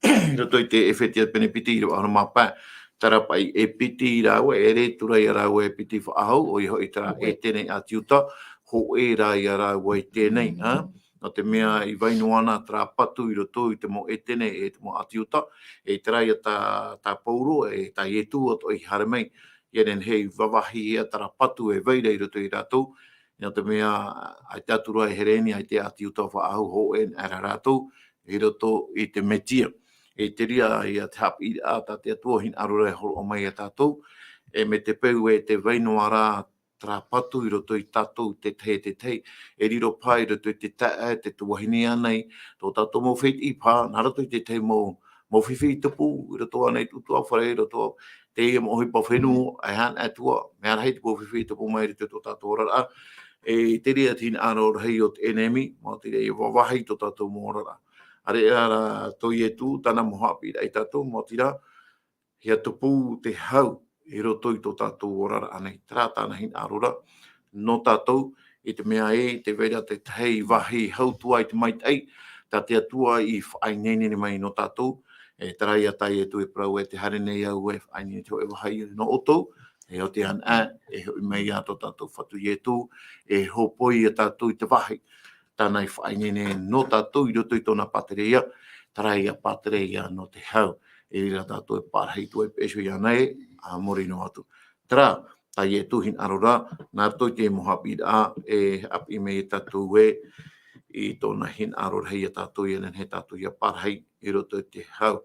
i roto i te Ephesia pene piti i roto mapa, tarapai e piti i rau, e re tura i rau e piti whaahau, o i hoi tara e tene atiuta, ho e rā i a rā wai tēnei, no te mea i vainoana tra patu i roto i te mo e tene e te mo atiuta, e trai a tā pauro e tā e tū o i hare mai, ieren hei wawahi ea tra patu e veira i roto i rātou, no te mea ai te atura e hereni ai te atiuta wha ahu ho e ara rātou, i roto i te metia. E te ria i a te Haapiiraa tā te atua hin arore holo o mai a tātou, e me te peu e te vainoa rā tra patu i roto i tātou te tei, e riro pai i roto i te tae, te tuahini anei, tō tātou mō whiti i pā, nā roto i te tei mō whiwhi i tupu, i roto anei tutua whare, i roto Teie mō hipa whenua, ai han Atua, mea rahei te mō whiwhi i tupu mai rito tō tātou rara, e te ria tina aro rei o te enemi, mō te rei wawahi tō tātou mō rara. Are ara toi e tū, tāna mo Haapiiraa i tātou, mō tira, hea tupu te hau, i roto i tō tātou orara anei, tērā tāna hin arora, no tātou, i te mea e, te veira te hei wahi hautua i te maitei, tā te atua i whainenene mai no tātou, e tarai a tai e tu e Parau e te hare nei au e whainene teo e wahai no otou, e o te an e hoi mai a tō tātou whatu i e tū, e hopoi a tātou i te wahi, tāna i whainene no tātou i roto i tōna patereia, tarai a patereia no te hau, e rira tātou e pārhei tu e peso i anei, a morino atu. Tara, tai e tuhin arora, nā toi te mo Haapiiraa e api me e tātou e, i tōna hin arora hei a tātou i anen he tātou i a pārhei i roto i te hau.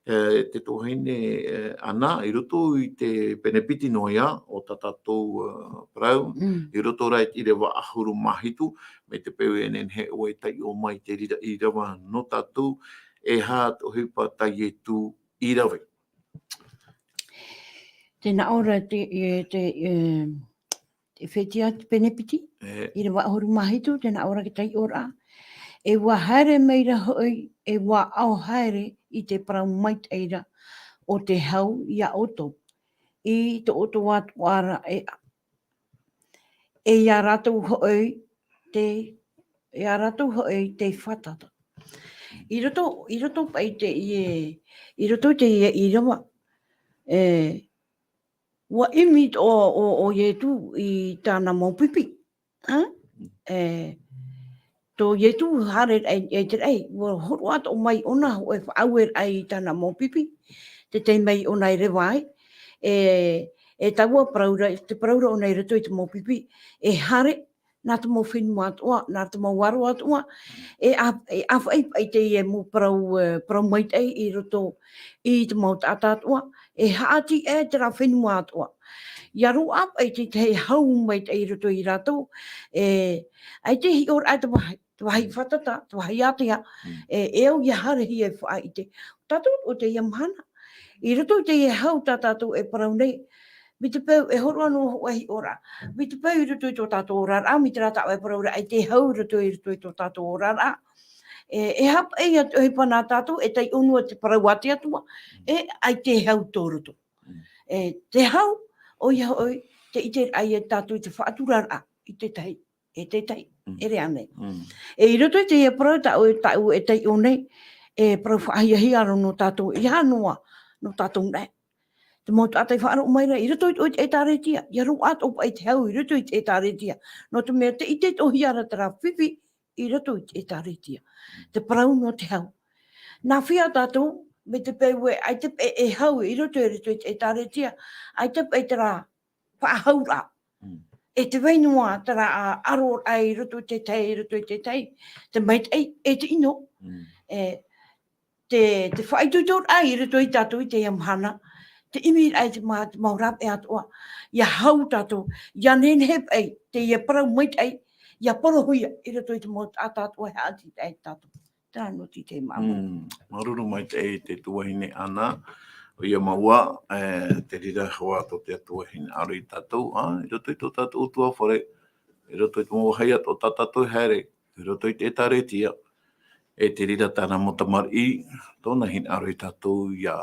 Te tōhine ana, i roto i te penepiti noia o tā tātou Parau, i roto rai i rewa ahuru mahitu, me te peu enen he oe tai o mai te rira i rawa no tātou, e hāt o hipa tai e tū i rave. Tēnā ora te whetia te penepiti, i rewa ahuru mahitu, tēnā ora ki tai ora. E wā haere meira hoi, e wā au haere i te Parau maiteira o te hau i a oto. I te oto watu ara e ia rātou hoi te whatata. I roto pai te i roto te i rawa. Wa imit o yetu i tāna maupipi. Tō yetu hare e te rei, wa horo ata o mai ona o e whaawer ai tāna maupipi, te tei mai ona i rewai, e taua paraura, te paraura ona i roto i te maupipi, e hare nā te mau whenua atoa, nā te mau waro atoa, e awhai pai te e mo parau maitei i roto i te mau tata atoa, e haati e te rā whenua atoa. Ia ro ap ai te hei hau maitei i roto i rato, ai te hi or ai te wahi whatata, te wahi atea, e au ia hare hi e wha i te. Tātou o te iamhana, i roto i te e hau tātou e Parau nei, mi te peu e horo anō wahi ora. Mi te peu i roto i tō tātou orara, mi te rata e Parau ai te hau roto i tō tātou orara. E hap ei atu hei pana tātou, e tei onua te Parau ate atua, e ai te hau tō roto. Te hau, o ia oi, te ite ai e tātou i te whaaturara, i te tei, e rea nei. E i roto i te e Parau tāu e tei o nei, e Parau whaahiahi aro no tātou, i hanoa no tātou nei. Te motu atai whaaro maira, i roto i te tāretia, i aro ato pa i te hau, i roto i te tāretia. No te mea te ite o hiara te rā whiwhi, i roto i te tāretia. Te Parau no te hau. Nā whia tātou, me te pewe, ai te e hau, i roto i te tāretia, ai te pe te rā whaahaura. E te weinua, te rā aro ai, roto i te tei, te mait ei, e te ino. Te whaitutor ai, roto i tātou i te iamhana, te imi ai te maurap e atoa, ia hau tātou, ia nenhep ei, te ia Parau mait ei, ia porohuia, i roto i te mot a tātou e haati ei tātou. Tērā no ti te mamu. Maruru mai te tuahine ana, o ia maua, te rira hoa to te tuahine aro i tātou, i roto i tō tātou tua whare, i roto i tō mawahai ato tātou here, i roto i te taretia, e te rira tāna motamari, tōna hin aro i tātou, ia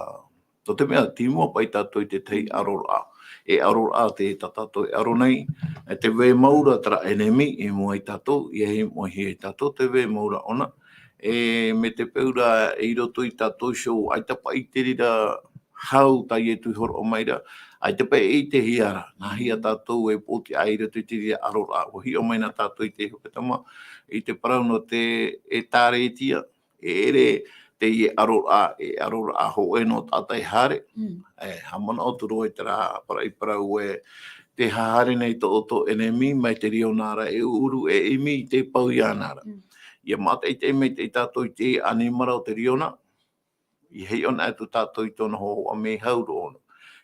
tō te mea tīmua pai tātou i te tei arora. E arora te tātou e aro nei, te wē maura tara enemi i mua i tātou, i hei mua hi i tātou, te wē maura ona. Me te peura e i roto i tātou show, ai tapa i te rira hau tai e tui horo o maira, Ai te pai i te hiara, nā hia tātou e pōti aira te tiri arora, o hi o mai nā tātou i te hepetoma, i te parau no te e tāre tia, e ere te i arora, ho e no tātai hare, hamana o turo e te rā, para i parau e te hahare nei to oto enemi, mai te rio nara e uru e imi i te pau i anara. Ia mata i te mei te tātou i te animara o te riona, i hei ona atu tātou i tōna ho a me hauro ona.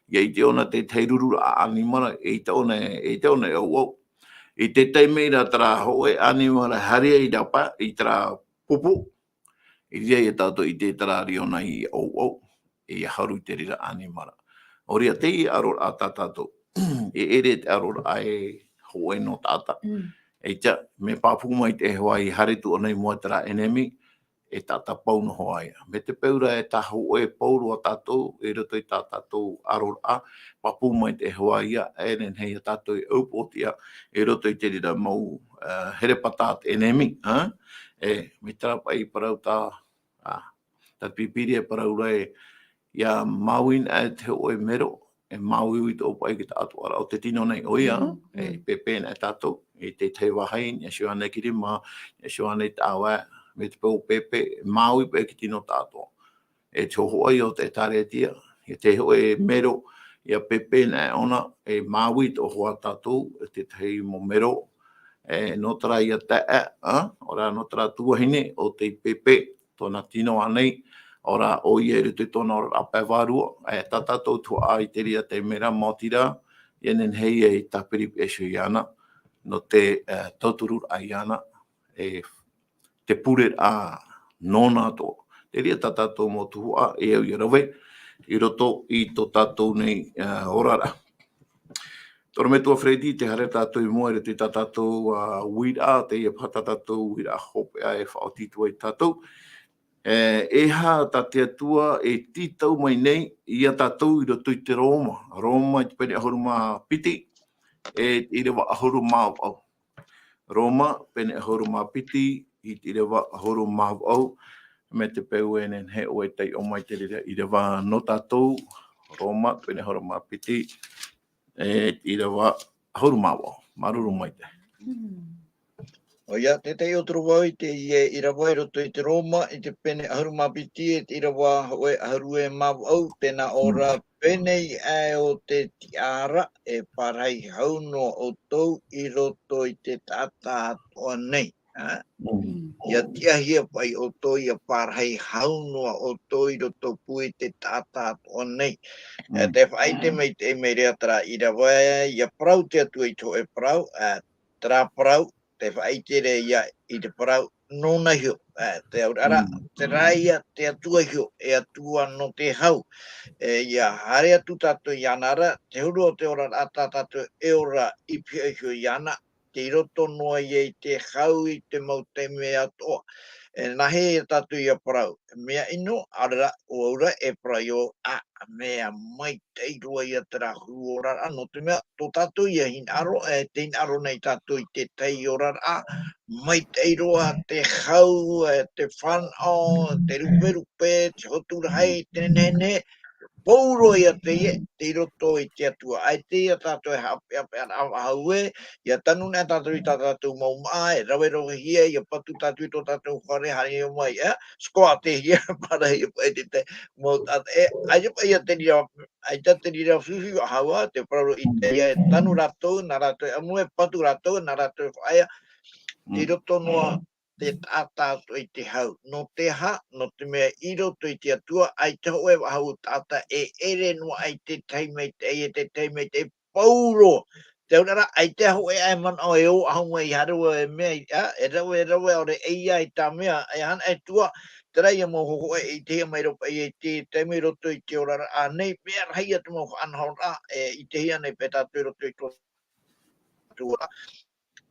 Ia i te ona te teiruru a animara, e te ona e au. I te teimeira tara ho e animara haria i rapa, i tara pupu, i rea i tātou i te tara riona i au, e haru i te rira animara. O ria te i arora a tātou, e ere te arora a e ho e no tāta. E tia, me pāpū mai te hoa i haretu o nei mua tara enemi, e tata pau no hoaia. Me te peura e taho e pauru a tātou, e roto i tātou arora, papu mai te hoaia, e nen hei a tātou e aupotia, e roto i te rira mau here patat enemi. Me tarapa i parau tā pipiri e parau rai, ia mauin e te o e mero, e maui i te opa i ki ta Atua o te tino nei oia, e pepe na tātou, e te te wahai, e shua nei kirima, e shua nei taua, me te pau pepe, maui pe ki tino tātou. E te ho ai o te tare tia, e te ho e mero, ia pepe na ona, e maui te hoa tātou, e te tei mo mero, e notara ia tae, ora notara tuahine o te pepe, tōna tino anei, ora o i eru te tōna ora apai Varua, e tātou tua ai te ria te mera motira, i enen hei e tapiri esho i ana, no te tauturu ai ana, e te pure a nona to. Te ria tātou mo tuhua e au i rave, i roto i tō tātou nei orara. Tōra me tua Fredi, te hare tātou i mua, te tātou wira, te ia pata tātou wira hope a e whaotitua i tātou. E ha tā te atua e titau mai nei, ia tātou i roto i te Roma. Roma i te pene ahoru mā piti, e i rewa ahoru mā au. Roma, pene ahoru mā piti, i te rewa ahoru mā au, me te peu enen he o e tei o mai te rira i rewa no tātou, Roma, pene ahoru mā piti, i rewa ahoru mā au, maruru mai te. O ia, te tei o turu wau i te i Irava i roto i te Roma, i te pene ahuru mapiti e te Irava oe ahuru e mau au, tēnā ora pene i ai o te tiara e parai haunoa o tau i roto i te tata atoa nei. Ia tiahia pai o tau i a parai haunoa o tau i roto pui te tata atoa nei. Te whai te mei te mei rea tara Irava i a parau te atua i tō e parau, tara parau, te whaitere ia i te parau nona hio. Te aurara, te raia, te atua hio, e atua no te hau. Ia hare atu tātou i anara, te huru o te ora ata tātou e ora i pia hio i ana, te roto noa i te hau i te mau te mea toa. Nahe e tātou i a parau. Mea ino, arara o aura e parau o mea mai teirua i a tera huorara. No te mea, tō tātou i a hin aro, te hin aro nei tātou i te tei orara. Mai teirua, te hau, te whanau, te ruperupe, te hoturahai, te nene. Pauro ia teie, te roto i te atua. Ai teia tātou e hape haue, ia tanu nea tātou i tātou mau maa, e rawe rawe hia, ia patu tātou i tō tātou whare hari o mai, skoa te hia, para ia pai te mau tātou. Ai ia te rira, ai te rira whiwhi wa haua, te pararo i te ia, tanu ratou, nā ratou, amue patu ratou, nā ratou whaia, te roto noa, te tātou i te hau. No te ha, no te mea i roto i te atua, ai te hoe wahau tāta e ere noa ai te teimei te teimei te pauro. Te unara, ai te hoe ai man o e o ahunga i harua e mea, e rawe o re eia i tā mea, e hana e tua, te reia mo hoho e te hia mai ropa i te teimei roto i te orara, a nei mea rahi atu mo anhaura, i te hia nei pe tātou roto i tō tua.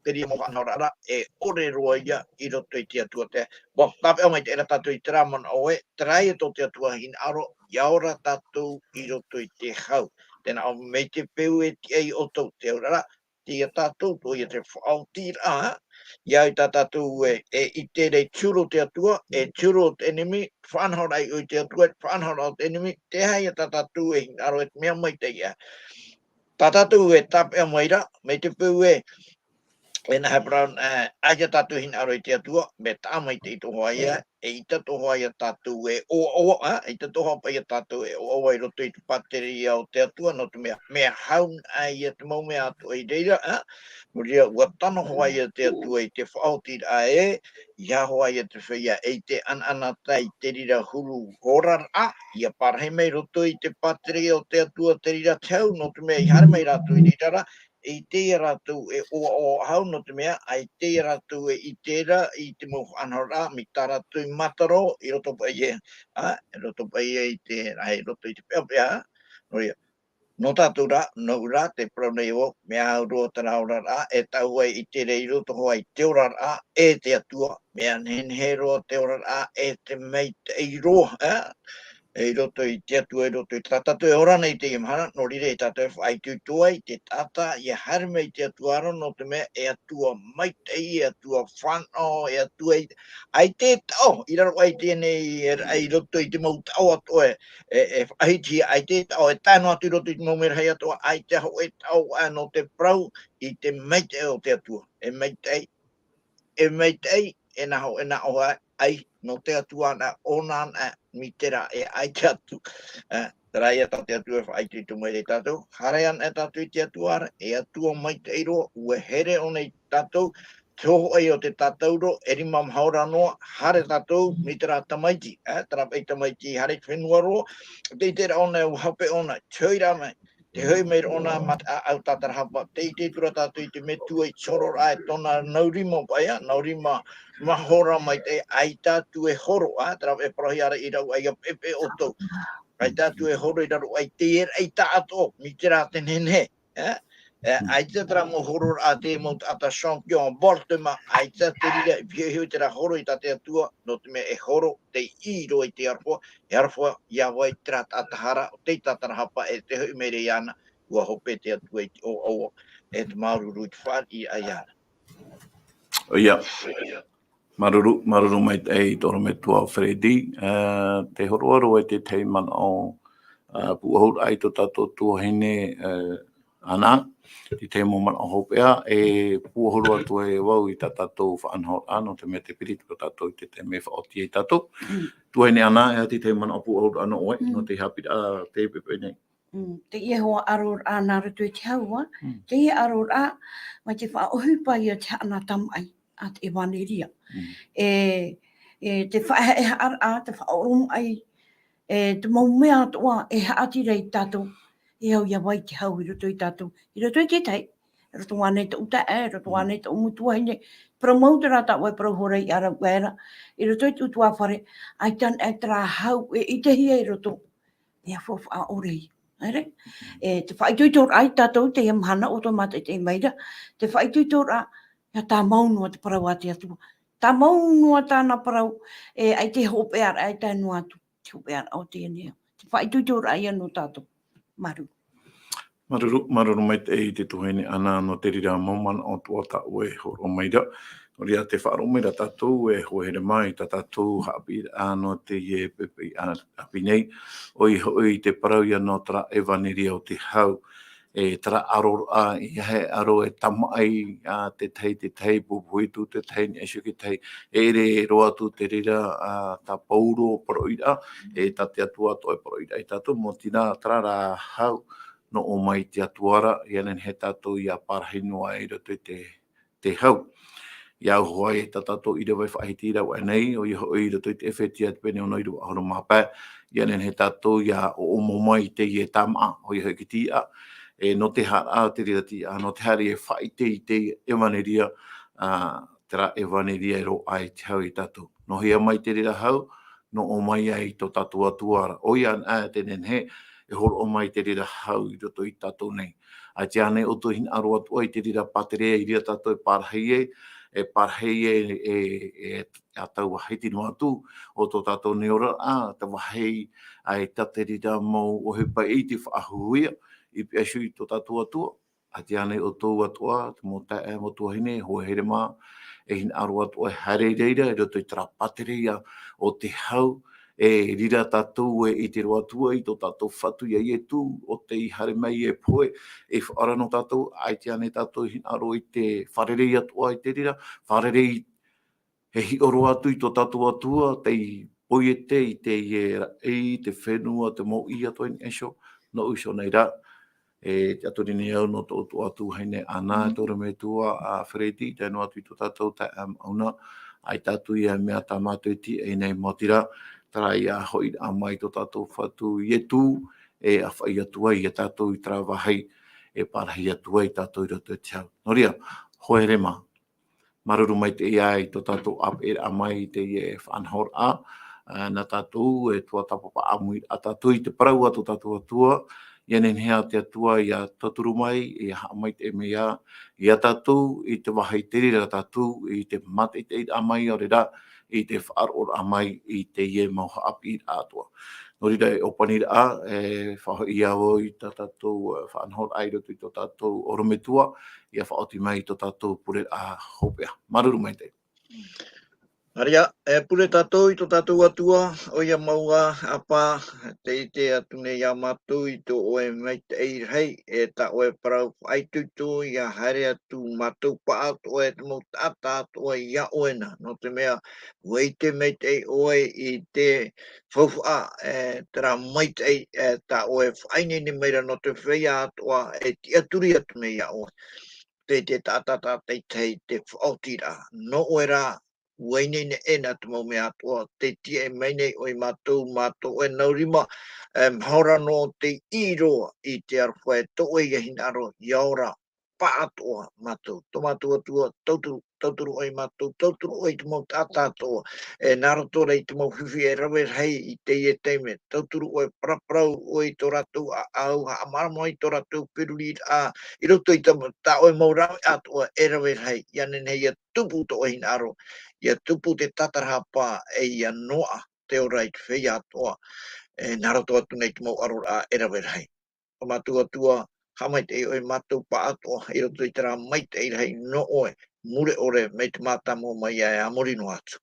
Te ria mo whanarara e ore roa ia i roto i te atua te. Bo, tāpe o mai te era tātou i te raman oe, trai e tō te atua hin aro, iaora tātou i roto i te hau. Tēnā o mei te peu e te ei o tau te aurara, te ia tātou tō i te whautira, Iau ta tatou e I te rei turo te atua, e turo te enemi, whanhorai o te atua, whanhorai o te enemi, te hai ta tatou e aro e mea mai te ia. Ta tatou e tape a maira, me te pū e na Brown aia tatou hin aro I te atua, me tā mai te ito hoaia, e ita to hoaia tatou e o e ita to hoaia ia tatou e o I roto I te pateri o te atua, no te mea haun ai te mau mea atu I reira, Muria, ua tano hoaia te atua I te whaoti a ia hoaia te whia e te ananatai te rira huru horar ia parhei mei roto I te pateri o te atua te rira tau, no te mea I hare mei rato I rira, I te ratu e o hau no te mea, ai te ratu e I tera, I te mo anhora, mi tā ratu I mataro, I roto pa ie, I roto pa ie I te, ai roto I te pēpea, no tātou rā, no rā, te praunei o, mea aurua tana ora rā, e tau ai I te rei roto hoa I te ora rā, e te atua, mea nenhe roa te ora rā, e te mei te I roa, e roto I te atua, e roto I tātou e ora nei te imahana, no rire I tātou e whai tūtua I te tata, I hare mei te atua aro, no te mea e atua maitei, e atua whanau, e atua ai te tau, I raro ai tēnei, ai roto I te mau tau atoa, e whahiti ai te tau, e tāno atu roto I te mau mera hei atoa, ai te hau e tau, no te prau, I te meitei o te atua, e meitei, e naho, e naho ai, no te atua na ona na mi tera e ai te atu. Tera ia ta te atua e whai tu mai re tātou. Harean e tātou I te atua, e atua mai te iro, ue here o nei tātou, te hoho ai o te tātou ro, e rima mhaora noa, hare tātou, mi tera tamaiti, tera pei tamaiti, hare whenua ro, te tera ona e uhape ona, tēira mai, te hui mei ona mat au tātara hapa, te tura tātou I te metua I chorora e tona naurima paia, naurima mahora mai te ai tātou e horo, tera e prohi ara I rau ai a pepe o tau. Ai tātou e horo I rau ai te er, ai tātou, mi te rā te nene. Ai te tera mo horo a te mo ata champion, Baltima, ai te rira, piu te rā horo I tate atua, no te me e horo, te iro I te arpoa, e arpoa, ia wai tera tātahara, o te tātara hapa, e te hui mere I ana, ua hope te atua I o, e te maruru I te whaati ai ana. Ia. Maruru mai te toro me tua Fredi, te horoaro e te teimana o puahur ai to tato tua hene ana, te teimo mana o hopea, e puahuru atu e wau I ta tato whaanhor ano, te me te piritu ko tato I te me whaoti e tato. Tua hene ana, e te teimana o puahur ano oe, no te Haapiiraa te pepe nei. Te ia hoa aror a nara tui te haua, te ia aror a, mai te whaohi pa ia te ana tam ai, a te waneria. Te whae e haar a, te whaorum ai, te mau mea atoa e haati rei tātou, e au ia wai te hau I roto I tātou, I roto I te tei, I roto wane te uta I roto wane te umutua hine, promote rata wai prohorei I ara wera, I roto I tutua whare, ai tan e tra hau I te hia I roto, ia fofa a orei. Te whaituitor ai tātou te imhana o tō mata te imeira, te whaituitor a, ia tā maunua te parau a te atua. Tā maunua tāna parau, ai te hopear, ai tā nua atu, te hopear au te enea. Te whaituitor ai anu tātou, maru. Maruru mai te tuhene ana no te rira maumana o tuata ue horo maira. O ria te whaaro meira tātou e hoere mai, ta tātou Haapiiraa no Teie pepe api nei. Oi te parau ia no tra e vaneria o te hau. E tra aror a I he aro e tama ai a te tei pupuitu te tei ni esu ki tei. E re roa tu te rira ta pauro paroira, e ta te atua to e paroira. E tātou mo tina tra ra hau. No o mai te atuara, ia nen he tātou ia parahinoa e roto te hau. Ia hoai e tātou I rewa whaahiti rau anei, o ia hoi roto I te Ephesia te pene ono I rua ahoro mapa, ia nen he tātou ia o omo mai te ie tama, o ia hoi ki tia, e no te hara te rira tia, no te hari e whaite I te evaneria, tera evaneria ro ai te hau I tātou. No hea mai te rira hau, no o mai ai to tātou atuara. O ia te nen he, e horo o mai te rira hau I roto I tātou nei. A te ane o to hin aro atu ai te rira paterea I ria tātou e parahei e atau wahiti no atu o to tātou neora ta wahei ai ta te rira mau o he pai I te whaahuia I piasu I to tātou atua ati ane o tō atua, mo tae mo tuahine, ho here mā, e hin aru atua hare reira, e roto i trapateria o te hau, e rira tatou e i te roa tua i tō tatou whatu ia i e tū, o te i hare mai e pohe, e whaara no tatou, ai te ane tatou hin aru i te wharerei atua i te rira, wharerei he hi oro atu i tō tatou atua, te i poiete i te i te whenua, te mo i atua in esho, no uso nei ra, e te atori ni au no tō atu heine ana, e tōra me tua a Fredi, te no atu i tō tatou te auna, ai tātou i a mea tā mātou ti e nei motira, tarai a hoi a mai tō tatou whatu i e tū, e a whai atua i a tātou i trawahai, e parahi atua i tātou i roto te hau. Noria, hoere mā. Maruru mai te iai tō tātou ap e a mai te e whanhor a, na tātou e tuatapapa amui a tātou i te parau a tō tātou atua, ia nen hea te atua i a taturu mai, i a mai te mea, i a tātou i te wahai te rira tātou, i te mate te a mai o rira, i te whaaror a mai i te ie mauha ap i a atua. No rira e opanir a, whaho i awo i tā tātou whanhor airo i tō tātou orometua, ia whaoti mai tō tātou pure a hopea. Maruru mai te. Aria, e pure tātou i tō tātou atua, o ia maua apa, te i te atune ia matu i tō oe mei te eirhei, e ta oe parau aitutu, ia haere atu matu paat, oe te mo tata, oe ia oena, no te mea, wei te mei te oe i te whauwha, te rā mei te ta oe whaine ni meira no te whea atua, e ti aturi atu me ia oe. Te tata te whaotira, no oe rā, waine ne ena te mau mea atua, te tie mai nei oi mātou e naurima, haura no te iroa i te arwhae to e iahin aro, iaora, pa atua mātou, to mātou atua, tauturu oi mātou, tauturu oi te mau tata atua, naro tōra i te mau whiwhi e rawe hei i te ie teime, tauturu oi praprau oi tō ratu a au, ha amarama oi tō ratu piruri a, i roto i ta oi mau rawe atua e rawe hei, ianen hei a tupu to oi aro, ia tupu te tatarapa e ia noa te ora i te whea atoa, nara toa tu nei te mau arora a erawerhei. O mātua tua, hamai te oi mātou pa atoa, i roto i tera mai te irhei no oe, mure ore mei te mātamo mai a amorino atu.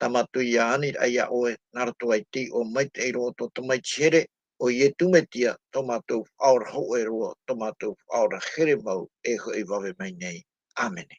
Tā mātu i a anir ai a oe, nara toa i ti o mai te iro to te mai chere, o i e tumetia to mātou aura ho e roa, to mātou aura here mau e ho i wawe mai nei. Amene.